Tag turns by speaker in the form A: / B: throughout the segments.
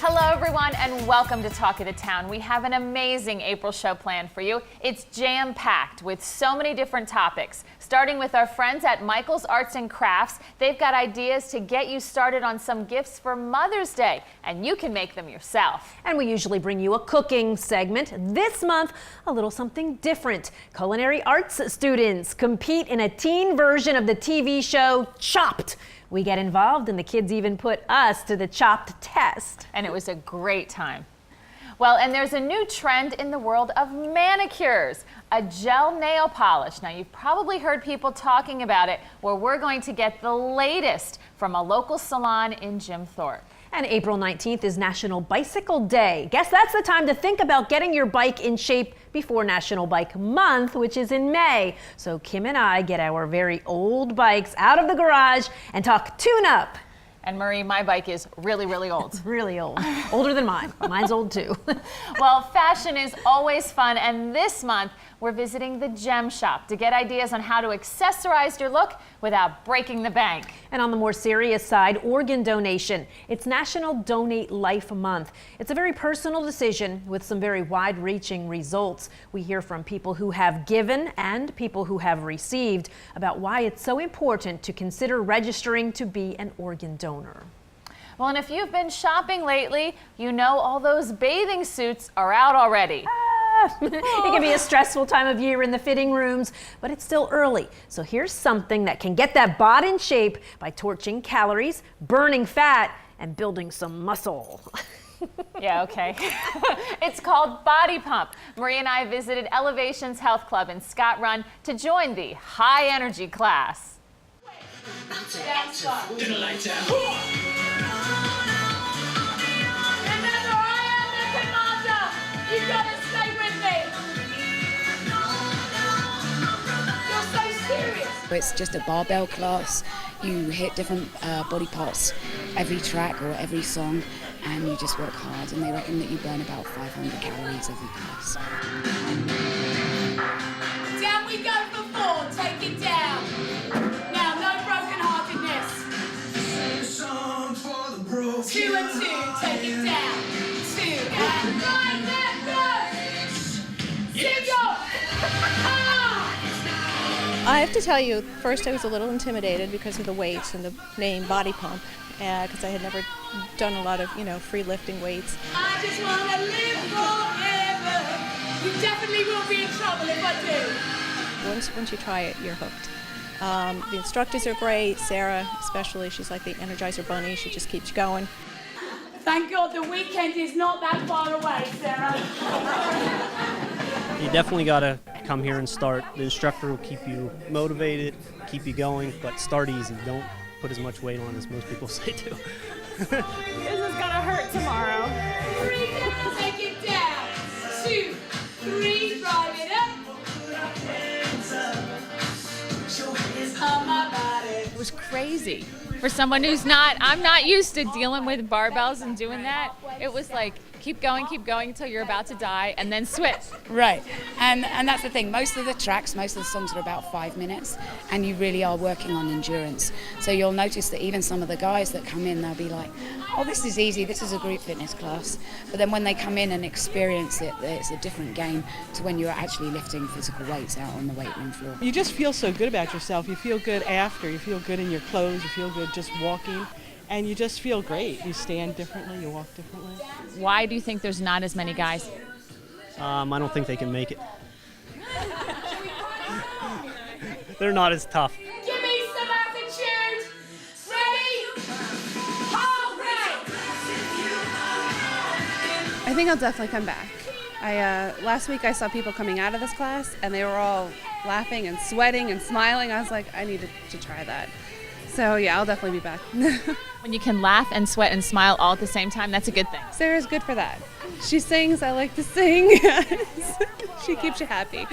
A: Hello everyone and welcome to Talk of the Town. We have an amazing April show planned for you. It's jam-packed with so many different topics. Starting with our friends at Michael's Arts and Crafts, they've got ideas to get you started on some gifts for Mother's Day, and you can make them yourself.
B: And we usually bring you a cooking segment. This month, a little something different. Culinary arts students compete in a teen version of the TV show Chopped. We get involved and the kids even put us to the Chopped test.
A: And it was a great time. Well, and there's a new trend in the world of manicures, a gel nail polish. Now, you've probably heard people talking about it, where we're going to get the latest from a local salon in Jim Thorpe.
B: And April 19th is National Bicycle Day. Guess that's the time to think about getting your bike in shape before National Bike Month, which is in May. So Kim and I get our very old bikes out of the garage and talk tune-up.
A: And Marie, my bike is really, really old.
B: Really old. Older than mine. Mine's old too.
A: Well, fashion is always fun, and this month we're visiting the Gem Shop to get ideas on how to accessorize your look without breaking the bank.
B: And on the more serious side, organ donation. It's National Donate Life Month. It's a very personal decision with some very wide-reaching results. We hear from people who have given and people who have received about why it's so important to consider registering to be an organ donor.
A: Well, and if you've been shopping lately, you know all those bathing suits are out already.
B: It can be a stressful time of year in the fitting rooms, but it's still early. So here's something that can get that bod in shape by torching calories, burning fat, and building some muscle.
A: Yeah, okay. It's called Body Pump. Marie and I visited Elevation's Health Club in Scott Run to join the high energy class.
C: It's just a barbell class. You hit different body parts every track or every song, and you just work hard, and they reckon that you burn about 500 calories every class.
D: Down we go for 4, take it down. Now, no broken-heartedness. 2 and 2, take it down. 2 and 9, let go. Single.
E: I have to tell you, first I was a little intimidated because of the weights and the name Body Pump, because I had never done a lot of, free lifting weights.
D: I just want to live forever. You definitely will be in trouble if I do.
E: Once you try it, you're hooked. The instructors are great. Sarah, especially, she's like the Energizer Bunny. She just keeps you going.
D: Thank God the weekend is not that far away, Sarah.
F: You definitely got to come here and start. The instructor will keep you motivated, keep you going, but start easy. Don't put as much weight on as most people say to.
A: This is gonna hurt tomorrow.
D: 3 down, take it down. 2, 3, drive it up. On my body.
A: It was crazy. For someone who's I'm not used to dealing with barbells and doing that. It was like, keep going until you're about to die, and then switch.
C: Right, and that's the thing. Most of the tracks, most of the songs are about 5 minutes, and you really are working on endurance. So you'll notice that even some of the guys that come in, they'll be like, oh, this is easy, this is a group fitness class. But then when they come in and experience it, it's a different game to when you're actually lifting physical weights out on the weight room floor.
G: You just feel so good about yourself. You feel good after. You feel good in your clothes. You feel good just walking. And you just feel great. You stand differently. You walk differently.
A: Why do you think there's not as many guys?
F: I don't think they can make it. They're not as tough.
D: Give me some attitude. Ready? Hold it.
H: I think I'll definitely come back. Last week I saw people coming out of this class and they were all laughing and sweating and smiling. I was like, I need to try that. So yeah, I'll definitely be back.
A: When you can laugh and sweat and smile all at the same time, that's a good thing.
H: Sarah's good for that. She sings, I like to sing. She keeps you happy,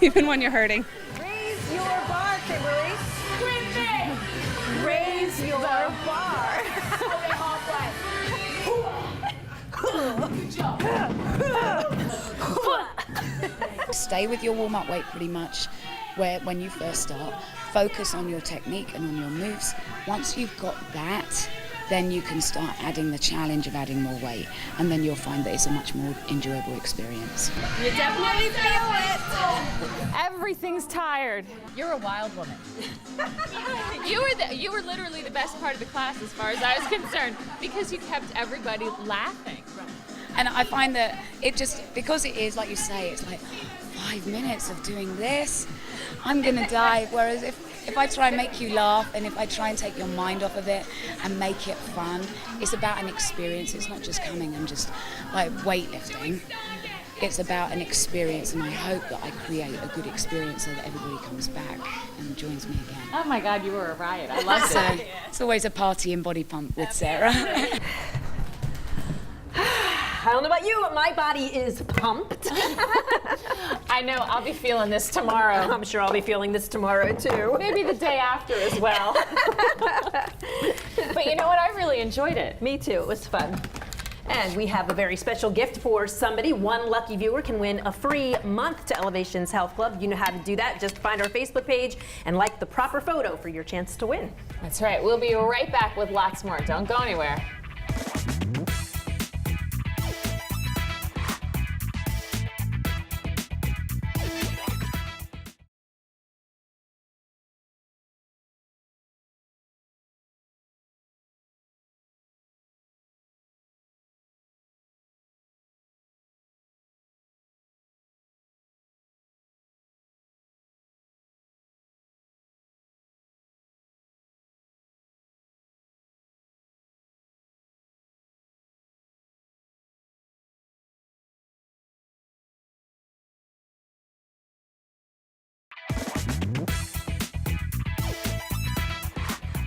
H: even when you're hurting.
B: Raise your bar, Kimberly. Raise your bar.
C: Stay with your warm-up weight pretty much when you first start. Focus on your technique and on your moves. Once you've got that, then you can start adding the challenge of adding more weight, and then you'll find that it's a much more enjoyable experience.
A: You definitely feel it. Everything's tired. You're a wild woman. You were literally the best part of the class as far as I was concerned, because you kept everybody laughing.
C: And I find that it just, because it is, like you say, it's like 5 minutes of doing this, I'm gonna die. Whereas if I try and make you laugh, and if I try and take your mind off of it and make it fun, it's about an experience. It's not just coming and just like weightlifting. It's about an experience, and I hope that I create a good experience so that everybody comes back and joins me again.
A: Oh my God, you were a riot. I loved it.
C: It's always a party and body pump with Sarah.
B: I don't know about you, but my body is pumped.
A: I know, I'll be feeling this tomorrow.
B: I'm sure I'll be feeling this tomorrow too.
A: Maybe the day after as well. But you know what, I really enjoyed it.
B: Me too, it was fun. And we have a very special gift for somebody. One lucky viewer can win a free month to Elevation's Health Club. You know how to do that. Just find our Facebook page and like the proper photo for your chance to win.
A: That's right, we'll be right back with lots more. Don't go anywhere.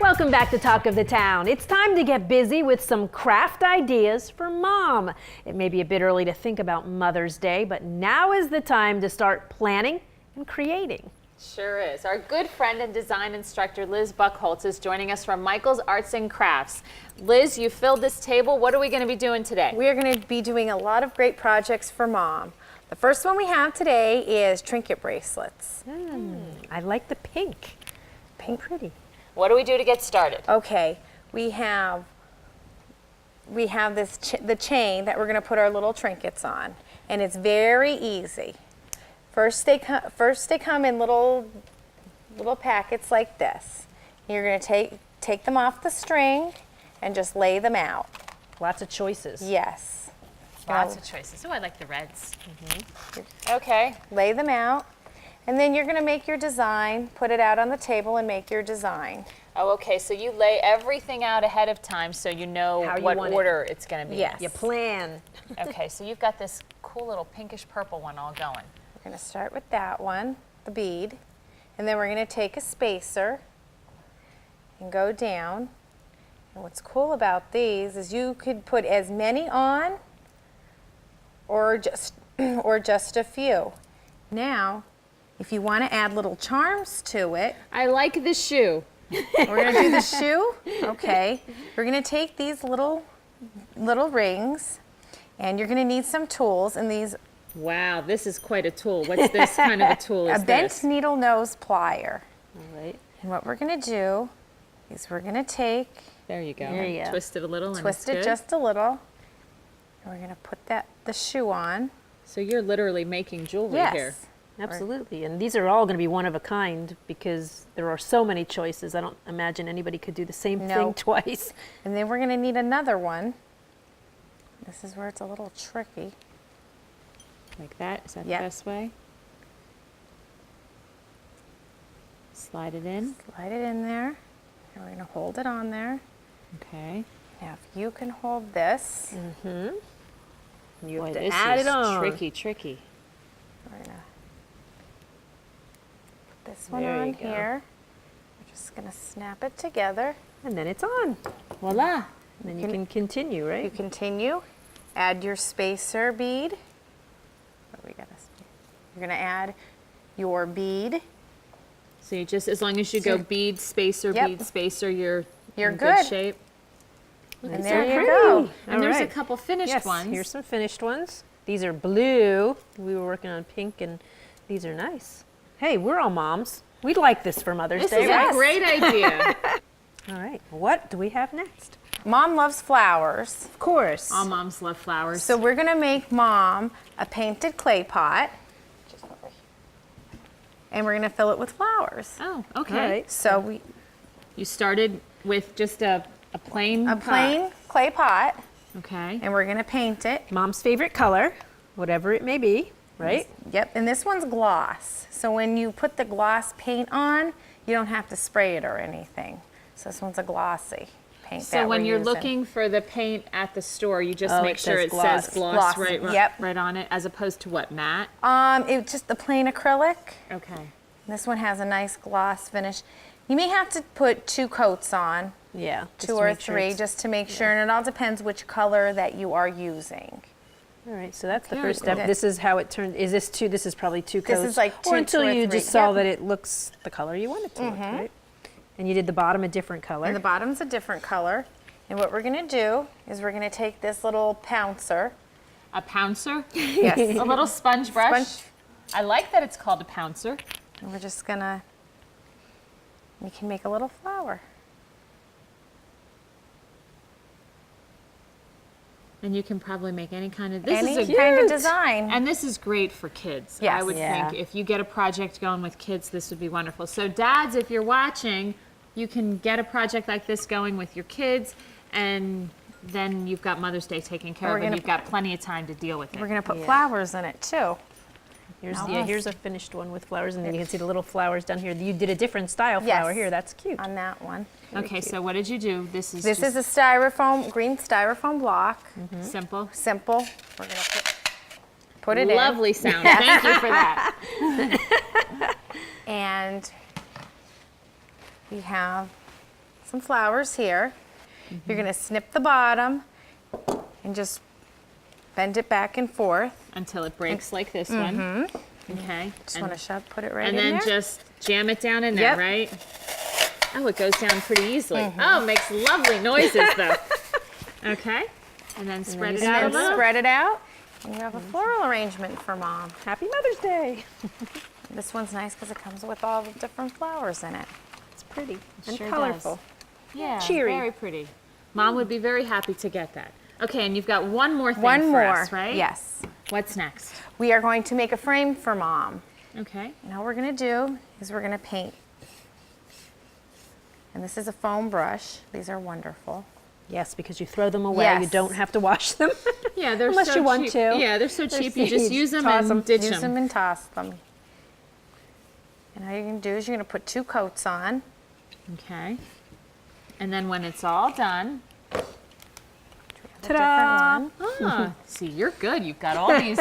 B: Welcome back to Talk of the Town. It's time to get busy with some craft ideas for mom. It may be a bit early to think about Mother's Day, but now is the time to start planning and creating.
A: Sure is. Our good friend and design instructor Liz Buckholtz is joining us from Michael's Arts and Crafts. Liz, you filled this table. What are we going to be doing today?
I: We are going to be doing a lot of great projects for mom. The first one we have today is trinket bracelets.
B: I like the pink.
I: Pink.
B: Pretty.
A: What do we do to get started?
I: Okay, we have this the chain that we're going to put our little trinkets on, and it's very easy. First they come in little packets like this. You're going to take them off the string and just lay them out.
B: Lots of choices.
I: Yes.
A: Lots of choices. Oh, I like the reds. Okay.
I: Lay them out, and then you're going to make your design, put it out on the table and make your design.
A: Oh, okay. So you lay everything out ahead of time so you know what order it's going to be.
I: Yes.
B: You plan.
A: Okay, so you've got this cool little pinkish purple one all going.
I: We're going to start with that one, the bead, and then we're going to take a spacer and go down. And what's cool about these is you could put as many on or just a few. Now, if you want to add little charms to it,
A: I like the shoe.
I: we're going to do the shoe. Okay. We're going to take these little rings, and you're going to need some tools, and these
A: Wow, this is quite a tool. What's this kind of a tool is
I: a bent
A: this?
I: needle nose plier.
A: All right.
I: And what we're going to do is we're going to take,
A: There you go.
B: There you go.
A: Twist it a little and
I: twist
A: it's
I: it
A: good.
I: just a little, and we're going to put the shoe on.
A: So you're literally making jewelry
I: Yes.
A: here.
B: Absolutely. And these are all going to be one of a kind because there are so many choices. I don't imagine anybody could do the same thing
I: No.
B: twice.
I: And then we're going to need another one. This is where it's a little tricky.
A: Like that? Is that
I: Yep.
A: the best way? Slide it in.
I: Slide it in there, and we're going to hold it on there.
A: Okay.
I: Now, if you can hold this,
B: You
A: Boy,
B: have to
A: this
B: add
A: is
B: it on.
A: tricky.
I: we're going to put this one
B: There you
I: on
B: go.
I: here. We're just going to snap it together.
B: And then it's on.
A: Voila.
B: And then you can continue,
I: You
B: right?
I: continue, add your spacer bead. You're going to add your bead.
A: So you just, as long as you go bead, spacer,
I: Yep.
A: bead, spacer, you're
I: You're
A: in
I: good.
A: shape.
I: And there you go.
A: And there's a
B: right.
A: couple finished
B: Yes,
A: ones.
B: here's some finished ones. These are blue. We were working on pink, and these are nice. Hey, we're all moms. We'd like this for Mother's
A: This
B: Day,
A: is
B: right?
A: a great idea.
B: All right, what do we have next?
I: Mom loves flowers.
B: Of course.
A: All moms love flowers.
I: So we're gonna make Mom a painted clay pot. And we're gonna fill it with flowers.
A: oh, okay.
B: All right.
I: So
A: You started with just a plain
I: a
A: pot.
I: plain clay pot,
A: Okay.
I: and we're gonna paint it.
B: Mom's favorite color, whatever it may be, right?
I: Yep, and this one's gloss. So when you put the gloss paint on, you don't have to spray it or anything. So this one's a glossy paint
A: So
I: that
A: when
I: we're
A: you're
I: using.
A: looking for the paint at the store, you just
B: Oh,
A: make
B: it
A: sure
B: says
A: it
B: gloss.
A: says gloss,
I: Gloss,
A: right,
I: yep.
A: right on it, as opposed to what, matte?
I: It's just the plain acrylic.
A: Okay.
I: This one has a nice gloss finish. You may have to put 2 coats on,
B: Yeah. just
I: 2
B: to
I: or
B: make sure
I: 3,
B: it's-
I: just to make sure, and it all depends which color that you are using.
B: All right, so that's the
A: Very
B: first step.
I: good.
B: This is how it turned. Is this 2? This is probably 2
I: This
B: coats.
I: is like
B: or
I: 2
B: until
I: or
B: you
I: 3,
B: just saw
I: yep.
B: that it looks the color you want it to look, right? And you did the bottom a different color.
I: And the bottom's a different color. And what we're gonna do is we're gonna take this little pouncer.
A: A pouncer?
I: Yes.
A: A little sponge brush?
I: Sponge.
A: I like that it's called a pouncer.
I: And we're just gonna, we can make a little flower.
A: And you can probably make any kind of, this
I: Any
A: is a
I: kind of
B: cute.
I: design.
A: And this is great for kids. I
I: Yes.
A: would
B: Yeah.
A: think if you get a project going with kids, this would be wonderful. So dads, if you're watching, you can get a project like this going with your kids, and then you've got Mother's Day taken care
I: We're
A: of, and
I: gonna-
A: you've got plenty of time to deal with it.
I: We're gonna put
B: Yeah.
I: flowers in it too.
B: Here's a finished one with flowers, and then you can see the little flowers down here. You did a different style flower
I: Yes.
B: here. That's cute.
I: On that one.
A: Okay, so what did you do? This is
I: This
A: just
I: is a styrofoam, green styrofoam block.
A: simple.
I: Simple. We're gonna put it in.
A: Lovely sound. Thank you for that.
I: And we have some flowers here. You're gonna snip the bottom and just bend it back and forth.
A: Until it breaks like this one. Okay.
I: Just wanna put it right
A: and
I: in
A: then
I: there.
A: just jam it down in there,
I: Yep.
A: right? Oh, it goes down pretty easily. Oh, it makes lovely noises though. Okay. And then spread it
I: and
A: out a
I: then
A: little.
I: spread it out. And you have a floral arrangement for Mom.
B: Happy Mother's Day.
I: This one's nice because it comes with all the different flowers in it.
B: It's pretty and
A: sure
B: colorful.
A: Yeah,
B: cheery.
A: very pretty. Mom would be very happy to get that. Okay, and you've got one more thing
I: One
A: for
I: more,
A: us, right?
I: yes.
A: What's next?
I: We are going to make a frame for Mom.
A: Okay.
I: And all we're gonna do is we're gonna paint. And this is a foam brush. These are wonderful.
B: Yes, because you throw them away. You
I: Yes.
B: don't have to wash them.
A: Yeah, they're
B: Unless
A: so
B: you want
A: cheap.
B: to.
A: Yeah, they're so
B: They're
A: cheap. You just
B: seeds.
A: use them
B: Toss
A: and
B: 'em.
A: ditch
I: Use them
A: them.
I: and toss them. And all you're gonna do is you're gonna put 2 coats on.
A: Okay. And then when it's all done,
B: Ta-da!
I: Different one.
A: ah, see, you're good. You've got all these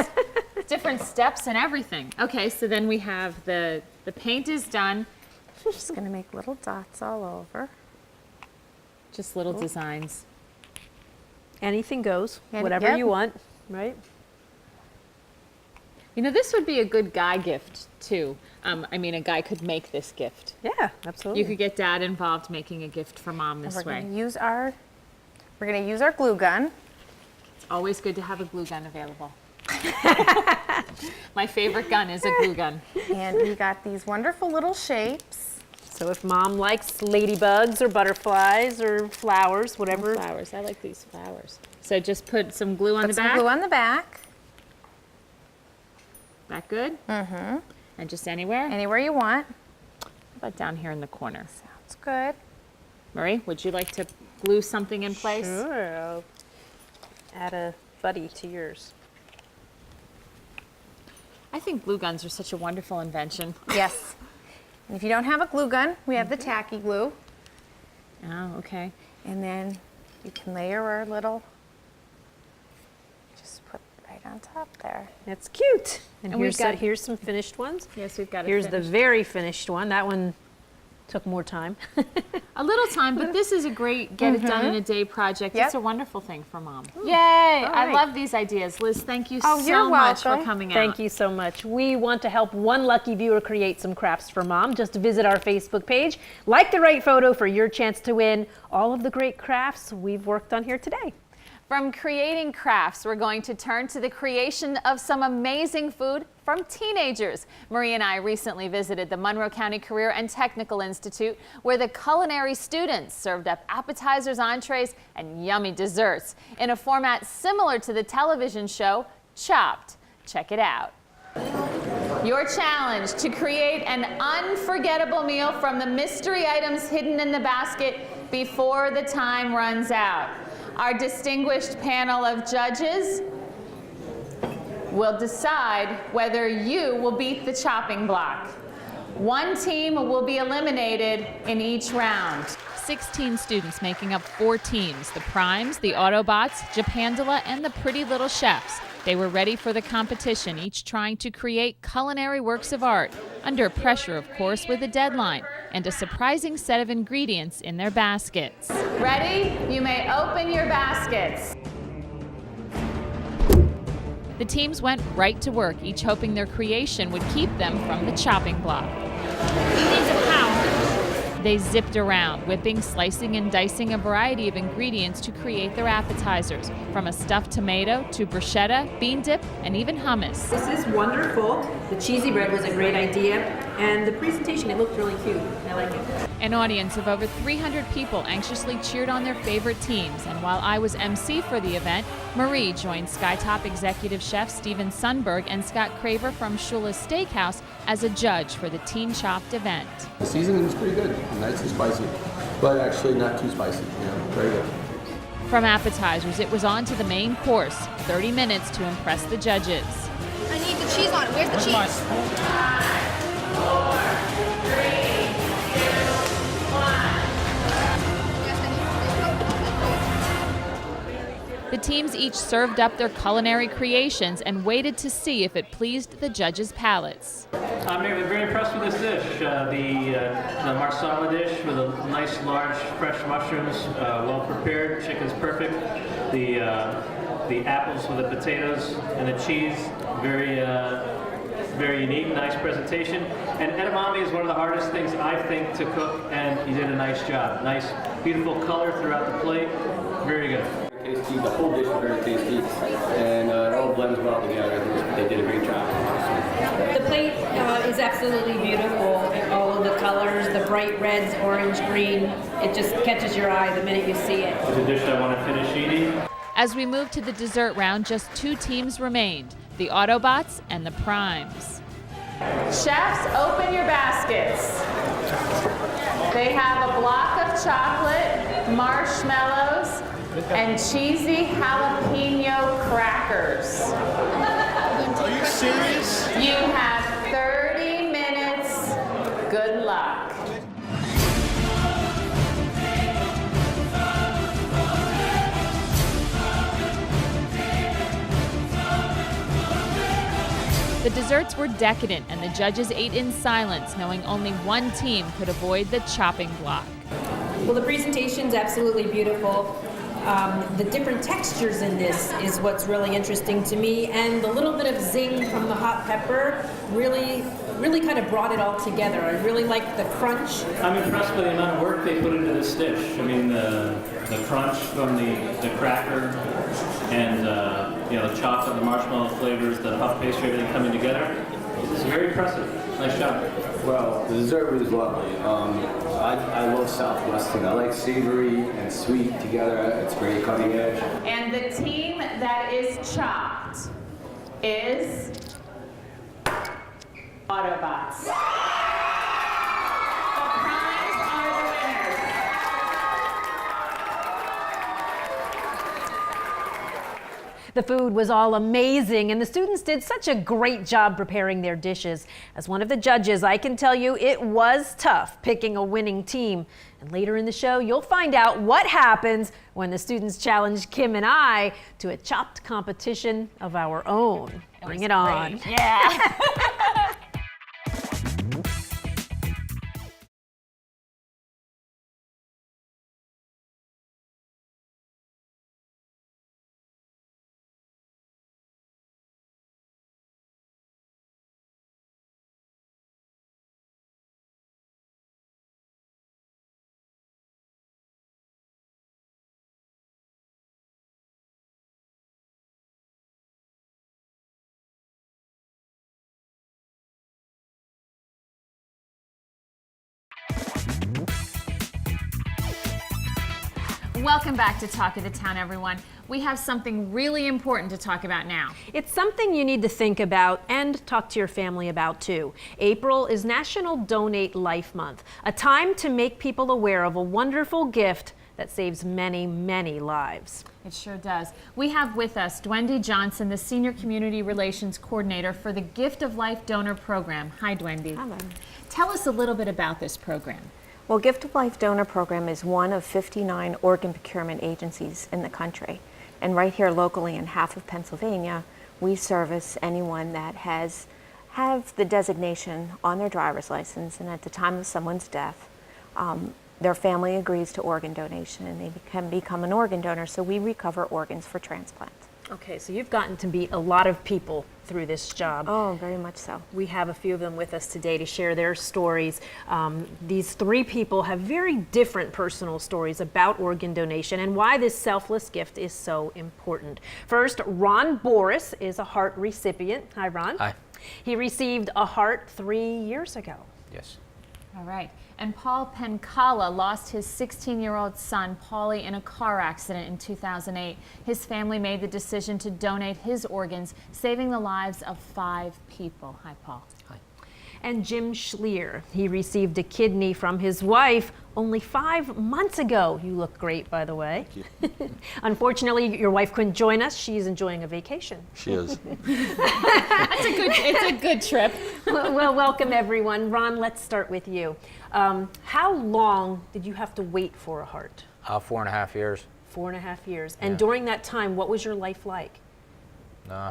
A: different steps and everything. Okay, so then we have the paint is done.
I: Just gonna make little dots all over.
A: Just little designs.
B: Anything goes,
I: And-
B: whatever
I: yep.
B: you want, right?
A: You know, this would be a good guy gift too. I mean, a guy could make this gift.
B: Yeah, absolutely.
A: You could get dad involved making a gift for mom
I: And
A: this
I: we're
A: way.
I: gonna use our glue gun.
A: It's always good to have a glue gun available. My favorite gun is a glue gun.
I: And we got these wonderful little shapes.
B: So if mom likes ladybugs or butterflies or flowers, whatever.
A: Flowers. I like these flowers. So just put some glue on
I: Put
A: the
I: some
A: back.
I: glue on the back.
A: That good? Mm-hmm. And just anywhere?
I: Anywhere you want.
A: How about down here in the corner?
I: Sounds good.
A: Marie, would you like to glue something in place?
B: Sure. I'll add a buddy to yours.
A: I think glue guns are such a wonderful invention.
I: Yes. And if you don't have a glue gun, we have the tacky glue.
A: Oh, okay.
I: And then you can layer our little, just put right on top there.
B: That's cute. And
A: And we've
B: here's,
A: got-
B: here's some finished ones.
A: Yes, we've got it.
B: Here's the very finished one. That one Took more time.
A: A little time, but this is a great get it done in a day project.
I: Yep.
A: It's a wonderful thing for Mom. Yay! I
B: right.
A: love these ideas. Liz, thank you
I: Oh,
A: so
I: you're
A: much for
I: welcome.
A: coming out.
B: Thank you so much. We want to help one lucky viewer create some crafts for Mom. Just visit our Facebook page, like the right photo for your chance to win all of the great crafts we've worked on here today.
A: From creating crafts, we're going to turn to the creation of some amazing food from teenagers. Marie and I recently visited the Monroe County Career and Technical Institute, where the culinary students served up appetizers, entrees, and yummy desserts in a format similar to the television show Chopped. Check it out. Your challenge: to create an unforgettable meal from the mystery items hidden in the basket before the time runs out. Our distinguished panel of judges will decide whether you will beat the chopping block. One team will be eliminated in each round. 16 students making up 4 teams: the Primes, the Autobots, Japandala, and the Pretty Little Chefs. They were ready for the competition, each trying to create culinary works of art, under pressure, of course, with a deadline and a surprising set of ingredients in their baskets. Ready? You may open your baskets. The teams went right to work, each hoping their creation would keep them from the chopping block. They zipped around, whipping, slicing, and dicing a variety of ingredients to create their appetizers, from a stuffed tomato to bruschetta, bean dip, and even hummus.
J: This is wonderful. The cheesy bread was a great idea, and the presentation, it looked really cute. I like it.
A: An audience of over 300 people anxiously cheered on their favorite teams, and while I was MC for the event, Marie joined Skytop executive chef Steven Sundberg and Scott Craver from Shula's Steakhouse as a judge for the Teen Chopped event.
K: The seasoning is pretty good, not too spicy, but actually not too spicy, very good.
A: From appetizers, it was on to the main course, 30 minutes to impress the judges.
L: I need the cheese on it. Where's the cheese?
A: 5, 4, 3, 2, 1. The teams each served up their culinary creations and waited to see if it pleased the judges' palates.
M: I'm very impressed with this dish. The marsala dish with a nice large fresh mushrooms, well prepared. Chicken's perfect. The apples with the potatoes and the cheese, very unique, nice presentation. And edamame is one of the hardest things I think to cook, and you did a nice job. Nice, beautiful color throughout the plate. Very good.
K: Tasty, the whole dish was very tasty, and it all blends well together. I think they did a great job.
J: The plate is absolutely beautiful. All of the colors, the bright reds, orange, green, it just catches your eye the minute you see it.
M: It's a dish I want to finish eating.
A: As we moved to the dessert round, just 2 teams remained, the Autobots and the Primes. Chefs, open your baskets. They have a block of chocolate, marshmallows, and cheesy jalapeno crackers.
N: Are you serious?
A: You have 30 minutes. Good luck. The desserts were decadent, and the judges ate in silence, knowing only one team could avoid the chopping block.
J: Well, the presentation's absolutely beautiful. The different textures in this is what's really interesting to me, and the little bit of zing from the hot pepper really kind of brought it all together. I really like the crunch.
M: I'm impressed by the amount of work they put into this dish. I mean, the crunch from the cracker and the chocolate, the marshmallow flavors, the puff pastry, everything coming together. It's very impressive. Nice job.
K: Well, the dessert was lovely. I love Southwestern. I like savory and sweet together. It's very cutting edge.
A: And the team that is chopped is Autobots. The Primes are the winners.
B: The food was all amazing, and the students did such a great job preparing their dishes. As one of the judges, I can tell you it was tough picking a winning team. And later in the show, you'll find out what happens when the students challenge Kim and I to a chopped competition of our own. Bring it on.
A: Yeah. Welcome back to Talk of the Town, everyone. We have something really important to talk about now.
B: It's something you need to think about and talk to your family about too. April is National Donate Life Month, a time to make people aware of a wonderful gift that saves many, many lives.
A: It sure does. We have with us Dwendy Johnson, the Senior Community Relations Coordinator for the Gift of Life Donor Program. Hi, Dwendy.
O: Hello.
A: Tell us a little bit about this program.
O: Well, Gift of Life Donor Program is one of 59 organ procurement agencies in the country. And right here locally in half of Pennsylvania, we service anyone that have the designation on their driver's license, and at the time of someone's death, their family agrees to organ donation and they can become an organ donor, so we recover organs for transplant.
B: Okay, so you've gotten to meet a lot of people through this job.
O: Oh, very much so.
B: We have a few of them with us today to share their stories. These three people have very different personal stories about organ donation and why this selfless gift is so important. First, Ron Boris is a heart recipient. Hi, Ron.
P: Hi.
B: He received a heart 3 years ago.
P: Yes.
A: All right. And Paul Pencala lost his 16-year-old son, Paulie, in a car accident in 2008. His family made the decision to donate his organs, saving the lives of 5 people. Hi, Paul.
P: Hi.
B: And Jim Schlier, he received a kidney from his wife only 5 months ago. You look great, by the way.
P: Thank you.
B: Unfortunately, your wife couldn't join us. She's enjoying a vacation.
P: She is.
A: It's a good trip.
B: Well, welcome everyone. Ron, let's start with you. How long did you have to wait for a heart?
P: 4.5 years.
B: 4.5 years. And
P: Yeah.
B: during that time, what was your life like?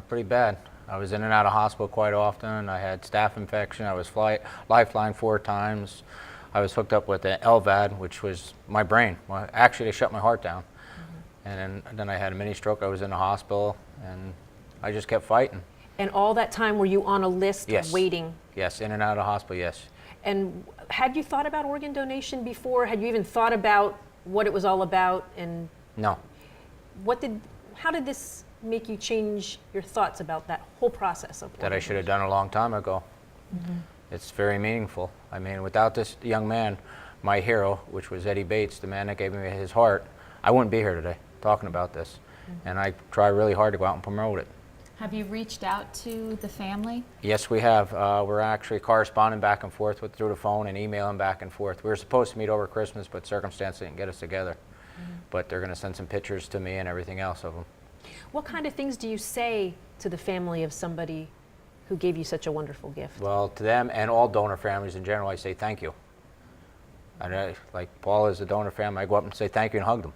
P: Pretty bad. I was in and out of hospital quite often. I had staph infection. I was lifeline 4 times. I was hooked up with an LVAD, which was my brain. Well, actually, they shut my heart down. And then I had a mini stroke. I was in the hospital, and I just kept fighting.
B: And all that time, were you on a list
P: Yes.
B: waiting?
P: Yes, in and out of the hospital, yes.
B: And had you thought about organ donation before? Had you even thought about what it was all about? And
P: No.
B: how did this make you change your thoughts about that whole process of
P: That I should have done a long time ago. It's very meaningful. I mean, without this young man, my hero, which was Eddie Bates, the man that gave me his heart, I wouldn't be here today talking about this. And I try really hard to go out and promote it.
A: Have you reached out to the family?
P: Yes, we have. We're actually corresponding back and forth through the phone and emailing back and forth. We were supposed to meet over Christmas, but circumstance didn't get us together. But they're going to send some pictures to me and everything else of them.
B: What kind of things do you say to the family of somebody who gave you such a wonderful gift?
P: Well, to them and all donor families in general, I say thank you. And like Paul is a donor family, I go up and say thank you and hug them.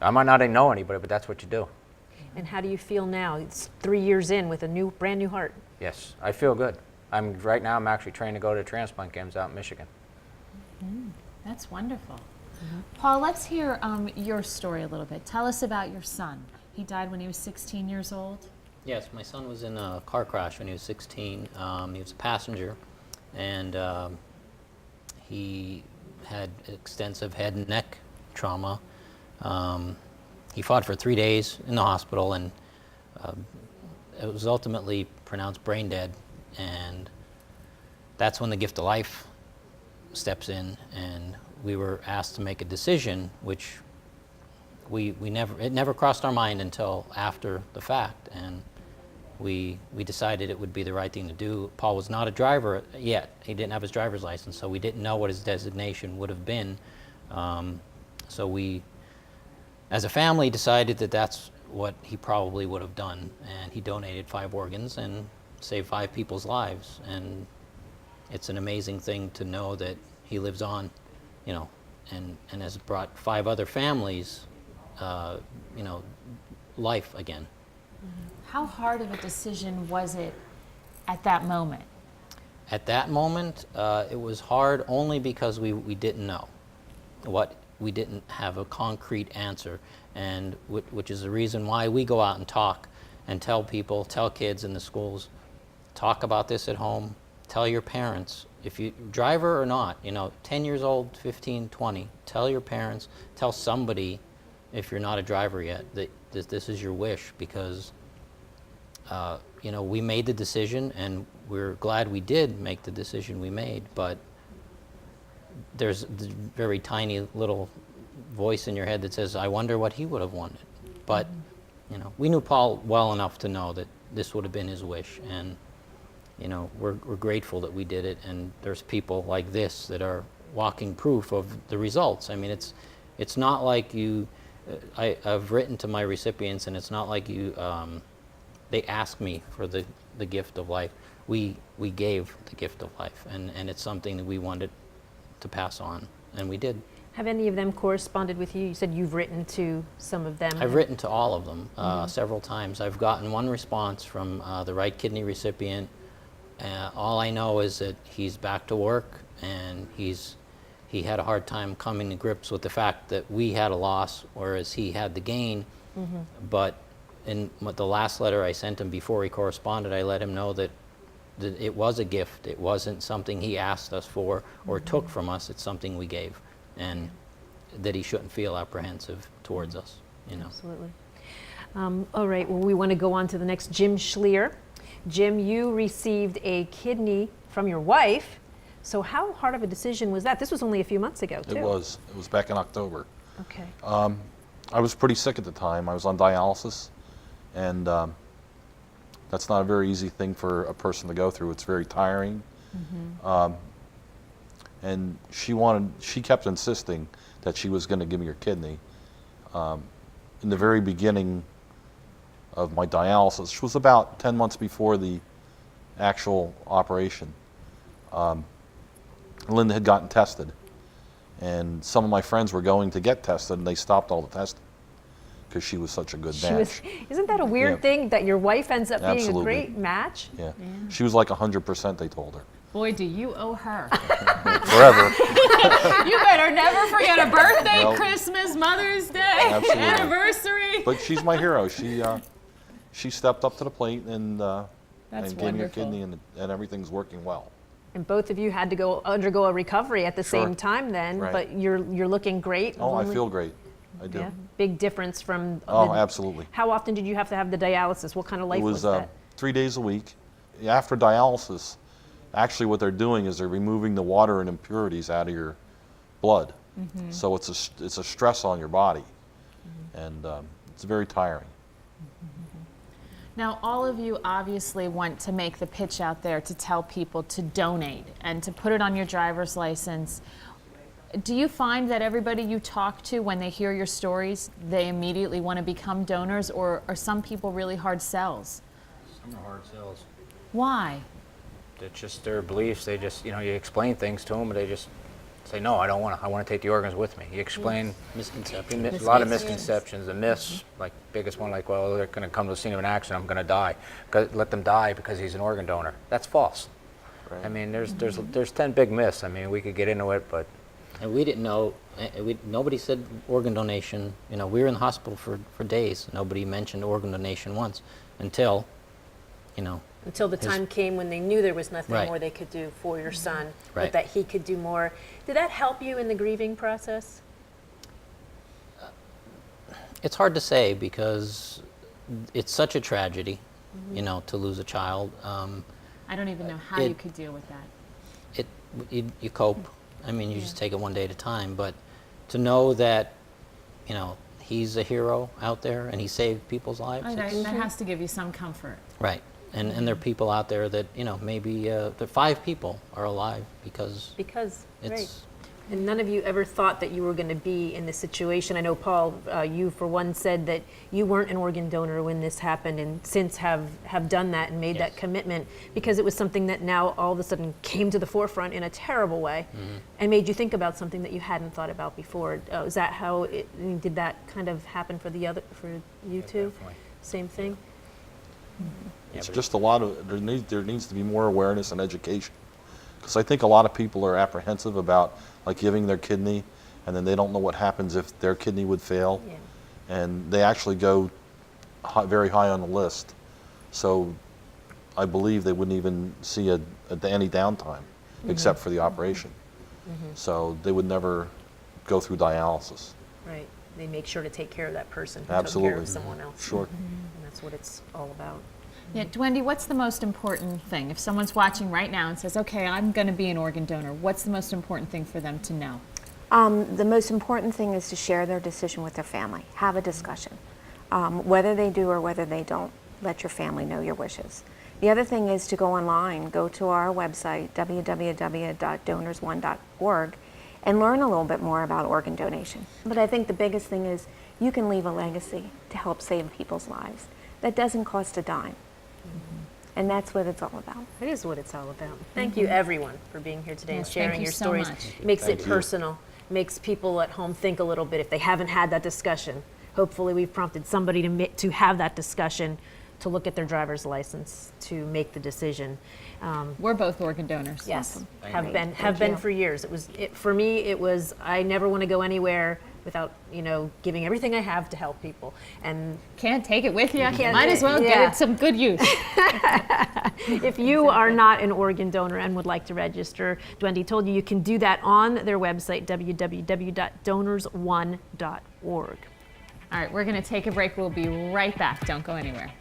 P: I might not even know anybody, but that's what you do.
B: And how do you feel now? It's 3 years in with a brand new heart.
P: Yes, I feel good. Right now I'm actually trained to go to transplant games out in Michigan.
A: That's wonderful. Paul, let's hear your story a little bit. Tell us about your son. He died when he was 16 years old.
Q: Yes, my son was in a car crash when he was 16. He was a passenger, and he had extensive head and neck trauma. He fought for 3 days in the hospital, and it was ultimately pronounced brain dead. And that's when the Gift of Life steps in, and we were asked to make a decision, which it never crossed our mind until after the fact, and we decided it would be the right thing to do. Paul was not a driver yet. He didn't have his driver's license, so we didn't know what his designation would have been. So we, as a family, decided that that's what he probably would have done, and he donated 5 organs and saved 5 people's lives. And it's an amazing thing to know that he lives on, and has brought 5 other families, life again.
A: How hard of a decision was it at that moment?
Q: At that moment, it was hard only because we didn't know we didn't have a concrete answer, and which is the reason why we go out and talk and tell people, tell kids in the schools, talk about this at home, tell your parents, if you driver or not, 10 years old, 15, 20, tell your parents, tell somebody if you're not a driver yet that this is your wish, because we made the decision, and we're glad we did make the decision we made, but there's the very tiny little voice in your head that says, I wonder what he would have wanted. But, you know, we knew Paul well enough to know that this would have been his wish. And, you know, we're grateful that we did it. And there's people like this that are walking proof of the results. I mean, it's not like you, I've written to my recipients, and it's not like you, they ask me for the gift of life. We gave the gift of life, and it's something that we wanted to pass on, and we did.
B: Have any of them corresponded with you? You said you've written to some of them.
Q: I've written to all of them several times. I've gotten one response from the right kidney recipient. All I know is that he's back to work, and he had a hard time coming to grips with the fact that we had a loss, whereas he had the gain. But in the last letter I sent him before he corresponded, I let him know that it was a gift. It wasn't something he asked us for or took from us. It's something we gave, and that he shouldn't feel apprehensive towards us. You know.
B: Absolutely. All right. Well, we want to go on to the next. Jim Schlier. Jim, you received a kidney from your wife. So how hard of a decision was that? This was only a few months ago, too.
R: It was. It was back in October.
B: Okay.
R: I was pretty sick at the time. I was on dialysis, and that's not a very easy thing for a person to go through. It's very tiring. And she kept insisting that she was going to give me her kidney. In the very beginning of my dialysis, which was about 10 months before the actual operation, Linda had gotten tested, and some of my friends were going to get tested, and they stopped all the testing because she was such a good match.
B: Isn't that a weird thing that your wife ends up being
R: Absolutely.
B: a great match?
R: Yeah. She was like 100%, they told her.
A: Boy, do you owe her.
R: Forever.
A: You better never forget a birthday,
R: Well,
A: Christmas, Mother's Day,
R: absolutely.
A: anniversary.
R: But she's my hero. She stepped up to the plate and gave me her
A: wonderful.
R: kidney, and everything's working well.
B: And both of you had to undergo a recovery at the
R: Sure.
B: same time then,
R: Right.
B: but you're looking great.
R: Oh, I feel great. I do.
B: Yeah, big difference from.
R: Absolutely.
B: How often did you have to have the dialysis? What kind of life
R: It was
B: that?
R: 3 days a week. After dialysis, actually what they're doing is they're removing the water and impurities out of your blood. So it's a stress on your body, and it's very tiring.
A: Now, all of you obviously want to make the pitch out there to tell people to donate and to put it on your driver's license. Do you find that everybody you talk to, when they hear your stories, they immediately want to become donors, or are some people really hard sells?
P: Some are hard sells.
A: Why?
P: It's just their beliefs. They just, you explain things to them, and they just say, no, I don't want to. I want to take the organs with me. You explain
Q: misconceptions.
P: A lot of misconceptions. The myths, like biggest one, like, well, they're going to come to the scene of an accident, I'm going to die. Let them die because he's an organ donor. That's false. Right. I mean, there's 10 big myths. I mean, we could get into it, but.
Q: And we didn't know, nobody said organ donation. We were in the hospital for days. Nobody mentioned organ donation once until,
B: Until the time came when they knew there was nothing
Q: Right.
B: more they could do for your son, but
Q: Right.
B: that he could do more. Did that help you in the grieving process?
Q: It's hard to say because it's such a tragedy, to lose a child.
A: I don't even know how you could deal with that.
Q: You cope. I mean, you just take it one day at a time. But to know that, he's a hero out there and he saved people's lives.
A: That has to give you some comfort.
Q: Right. And there are people out there that, maybe the 5 people are alive because it's.
B: Right. And none of you ever thought that you were going to be in this situation. I know, Paul, you for one said that you weren't an organ donor when this happened, and since have done that and made that commitment because it was something that now all of a sudden came to the forefront in a terrible way and made you think about something that you hadn't thought about before. Is that how did that kind of happen for you too?
P: Definitely.
B: Same thing?
R: It's just a lot of, there needs to be more awareness and education. Because I think a lot of people are apprehensive about giving their kidney, and then they don't know what happens if their kidney would fail.
B: Yeah.
R: And they actually go very high on the list. So I believe they wouldn't even see any downtime except for the operation. So they would never go through dialysis.
B: Right. They make sure to take care of that person who
R: Absolutely.
B: took care of someone else.
R: Sure.
B: And that's what it's all about.
A: Yeah, Wendy, what's the most important thing? If someone's watching right now and says, okay, I'm going to be an organ donor, what's the most important thing for them to know?
O: The most important thing is to share their decision with their family. Have a discussion. Whether they do or whether they don't, let your family know your wishes. The other thing is to go online, go to our website, www.donors1.org, and learn a little bit more about organ donation. But I think the biggest thing is you can leave a legacy to help save people's lives. That doesn't cost a dime. And that's what it's all about.
B: It is what it's all about. Thank you, everyone, for being here today and sharing your
A: so
B: stories.
A: much.
B: Makes
R: Thank
B: it
R: you.
B: personal. Makes people at home think a little bit if they haven't had that discussion. Hopefully, we've prompted somebody to have that discussion, to look at their driver's license, to make the decision.
A: We're both organ donors.
B: Yes,
O: Thank
B: have been
O: you.
B: for years. For me, it was I never want to go anywhere without giving everything I have to help people. And
A: Can't take it with you.
B: Can't-
A: Might as well
B: yeah.
A: get it some good use.
B: if you are not an organ donor and would like to register, Dwendy told you can do that on their website, www.donors1.org.
A: All right, we're going to take a break. We'll be right back. Don't go anywhere.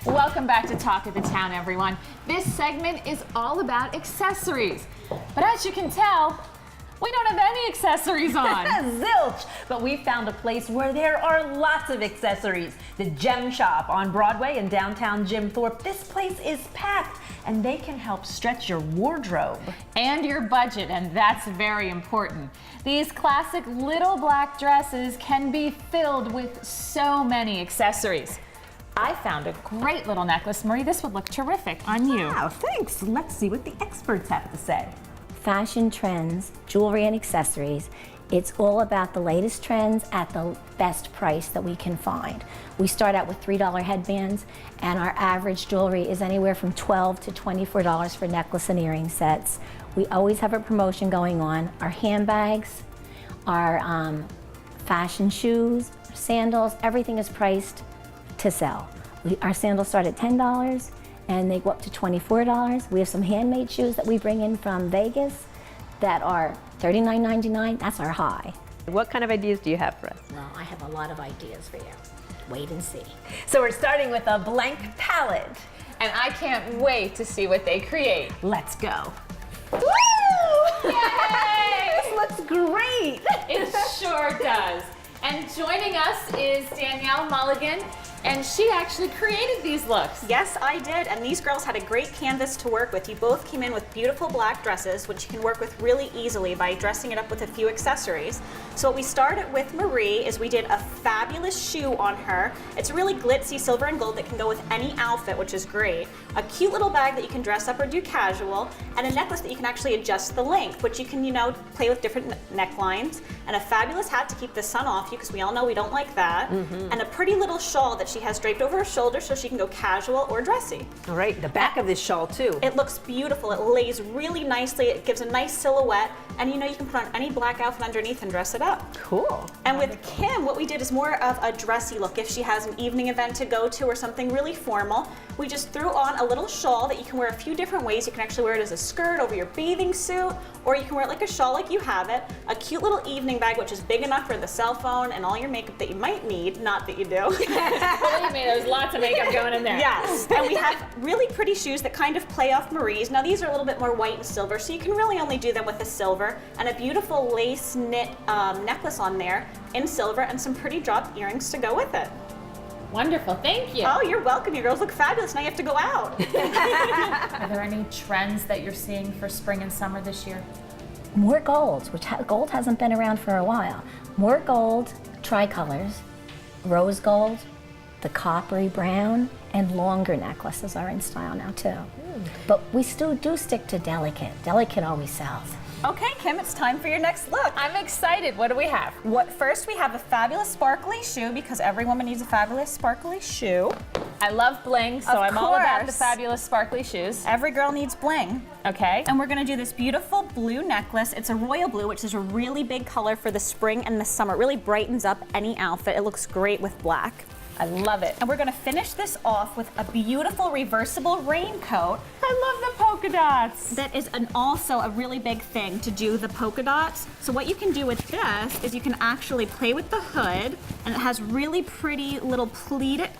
A: Welcome back to Talk of the Town, everyone. This segment is all about accessories. But as you can tell, we don't have any accessories on.
B: Zilch! But we found a place where there are lots of accessories. The Gem Shop on Broadway in downtown Jim Thorpe. This place is packed, and they can help stretch your wardrobe.
A: And your budget, and that's very important. These classic little black dresses can be filled with so many accessories. I found a great little necklace. Marie, this would look terrific on you.
B: Wow, thanks. Let's see what the experts have to say.
S: Fashion trends, jewelry and accessories. It's all about the latest trends at the best price that we can find. We start out with $3 headbands, and our average jewelry is anywhere from $12 to $24 for necklace and earring sets. We always have a promotion going on. Our handbags, our fashion shoes, sandals, everything is priced to sell. Our sandals start at $10 and they go up to $24. We have some handmade shoes that we bring in from Vegas that are $39.99. That's our high.
B: What kind of ideas do you have for us?
S: Well, I have a lot of ideas for you. Wait and see.
B: So we're starting with a blank palette.
A: And I can't wait to see what they create.
B: Let's go.
A: Woo! Yay!
B: This looks great.
A: It sure does. And joining us is Danielle Mulligan, and she actually created these looks.
T: Yes, I did, and these girls had a great canvas to work with. You both came in with beautiful black dresses, which you can work with really easily by dressing it up with a few accessories. So what we started with Marie is we did a fabulous shoe on her. It's really glitzy silver and gold that can go with any outfit, which is great. A cute little bag that you can dress up or do casual, and a necklace that you can actually adjust the length, which you can, play with different necklines, and a fabulous hat to keep the sun off you, because we all know we don't like that, and a pretty little shawl that she has draped over her shoulder so she can go casual or dressy.
B: All right, the back of this shawl too.
T: It looks beautiful. It lays really nicely. It gives a nice silhouette, and you can put on any black outfit underneath and dress it up.
B: Cool.
T: And with Kim, what we did is more of a dressy look. If she has an evening event to go to or something really formal, we just threw on a little shawl that you can wear a few different ways. You can actually wear it as a skirt over your bathing suit, or you can wear it like a shawl like you have it. A cute little evening bag, which is big enough for the cell phone and all your makeup that you might need, not that you do.
A: Believe me, there's lots of makeup going in there.
T: Yes, and we have really pretty shoes that kind of play off Marie's. Now these are a little bit more white and silver, so you can really only do them with a silver, and a beautiful lace knit necklace on there in silver, and some pretty drop earrings to go with it.
A: Wonderful, thank you.
T: Oh, you're welcome. You girls look fabulous. Now you have to go out.
A: Are there any trends that you're seeing for spring and summer this year?
S: More golds, which gold hasn't been around for a while. More gold, tricolors, rose gold, the coppery brown, And longer necklaces are in style now too. But we still do stick to delicate. Delicate always sells.
T: Okay, Kim, it's time for your next look.
A: I'm excited. What do we have?
T: First, we have a fabulous sparkly shoe because every woman needs a fabulous sparkly shoe.
A: I love bling, so I'm all about the fabulous sparkly shoes.
T: Every girl needs bling.
A: Okay.
T: And we're gonna do this beautiful blue necklace. It's a royal blue, which is a really big color for the spring and the summer. It really brightens up any outfit. It looks great with black.
A: I love it.
T: And we're gonna finish this off with a beautiful reversible raincoat.
A: I love the polka dots.
T: That is also a really big thing, to do the polka dots. So what you can do with this is you can actually play with the hood, and it has really pretty little pleated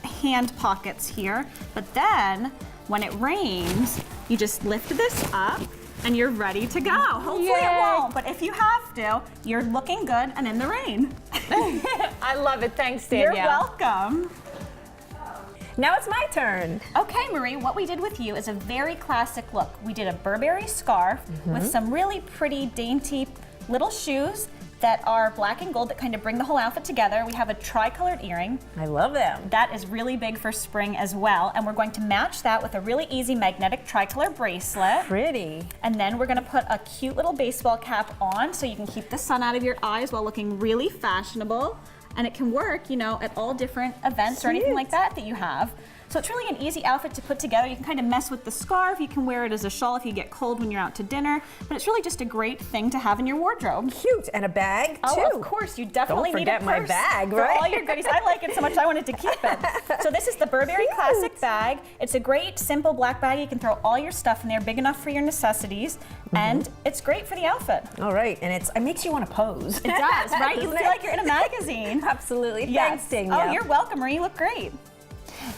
T: hand pockets here. But then when it rains, you just lift this up and you're ready to go. Hopefully it won't, but if you have to, you're looking good and in the rain.
A: I love it. Thanks, Danielle.
T: You're welcome.
B: Now it's my turn.
T: Okay, Marie, what we did with you is a very classic look. We did a Burberry scarf with some really pretty, dainty little shoes that are black and gold that kind of bring the whole outfit together. We have a tri-colored earring.
B: I love them.
T: That is really big for spring as well. And we're going to match that with a really easy magnetic tricolor bracelet.
B: Pretty.
T: And then we're gonna put a cute little baseball cap on so you can keep the sun out of your eyes while looking really fashionable. And it can work, you know, at all different events or anything like that that you have. So it's really an easy outfit to put together. You can kind of mess with the scarf. You can wear it as a shawl if you get cold when you're out to dinner. But it's really just a great thing to have in your wardrobe.
B: Cute, and a bag too.
T: Oh, of course, you definitely need a purse.
B: Don't forget my bag,
T: for
B: right?
T: all your goodies. I like it so much I wanted to keep it. So this is the Burberry Classic bag. It's a great, simple black bag. You can throw all your stuff in there, big enough for your necessities, and it's great for the outfit.
B: All right, and it makes you want to pose.
T: It does, right? You feel like you're in a magazine.
B: Absolutely.
T: Yes.
B: Thanks, Danielle.
T: Oh, you're welcome, Marie. You look great.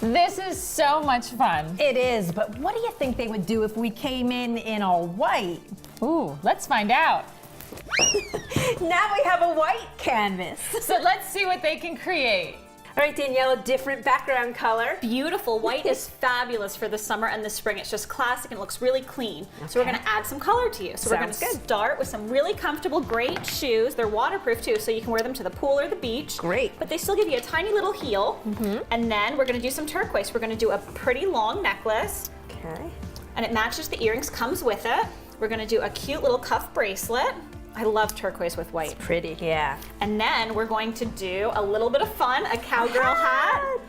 A: This is so much fun.
B: It is, but what do you think they would do if we came in all white?
A: Ooh, let's find out.
B: Now we have a white canvas.
A: So let's see what they can create.
B: All right, Danielle, a different background color.
T: Beautiful. White is fabulous for the summer and the spring. It's just classic and looks really clean. So we're going to add some color to you. So we're going to start with some really comfortable, great shoes. They're waterproof too, so you can wear them to the pool or the beach.
B: Great.
T: But they still give you a tiny little heel. And then we're going to do some turquoise. We're going to do a pretty long necklace.
B: Okay.
T: And it matches the earrings, comes with it. We're going to do a cute little cuff bracelet. I love turquoise with white.
B: It's pretty, yeah.
T: And then we're going to do a little bit of fun, a cowgirl hat.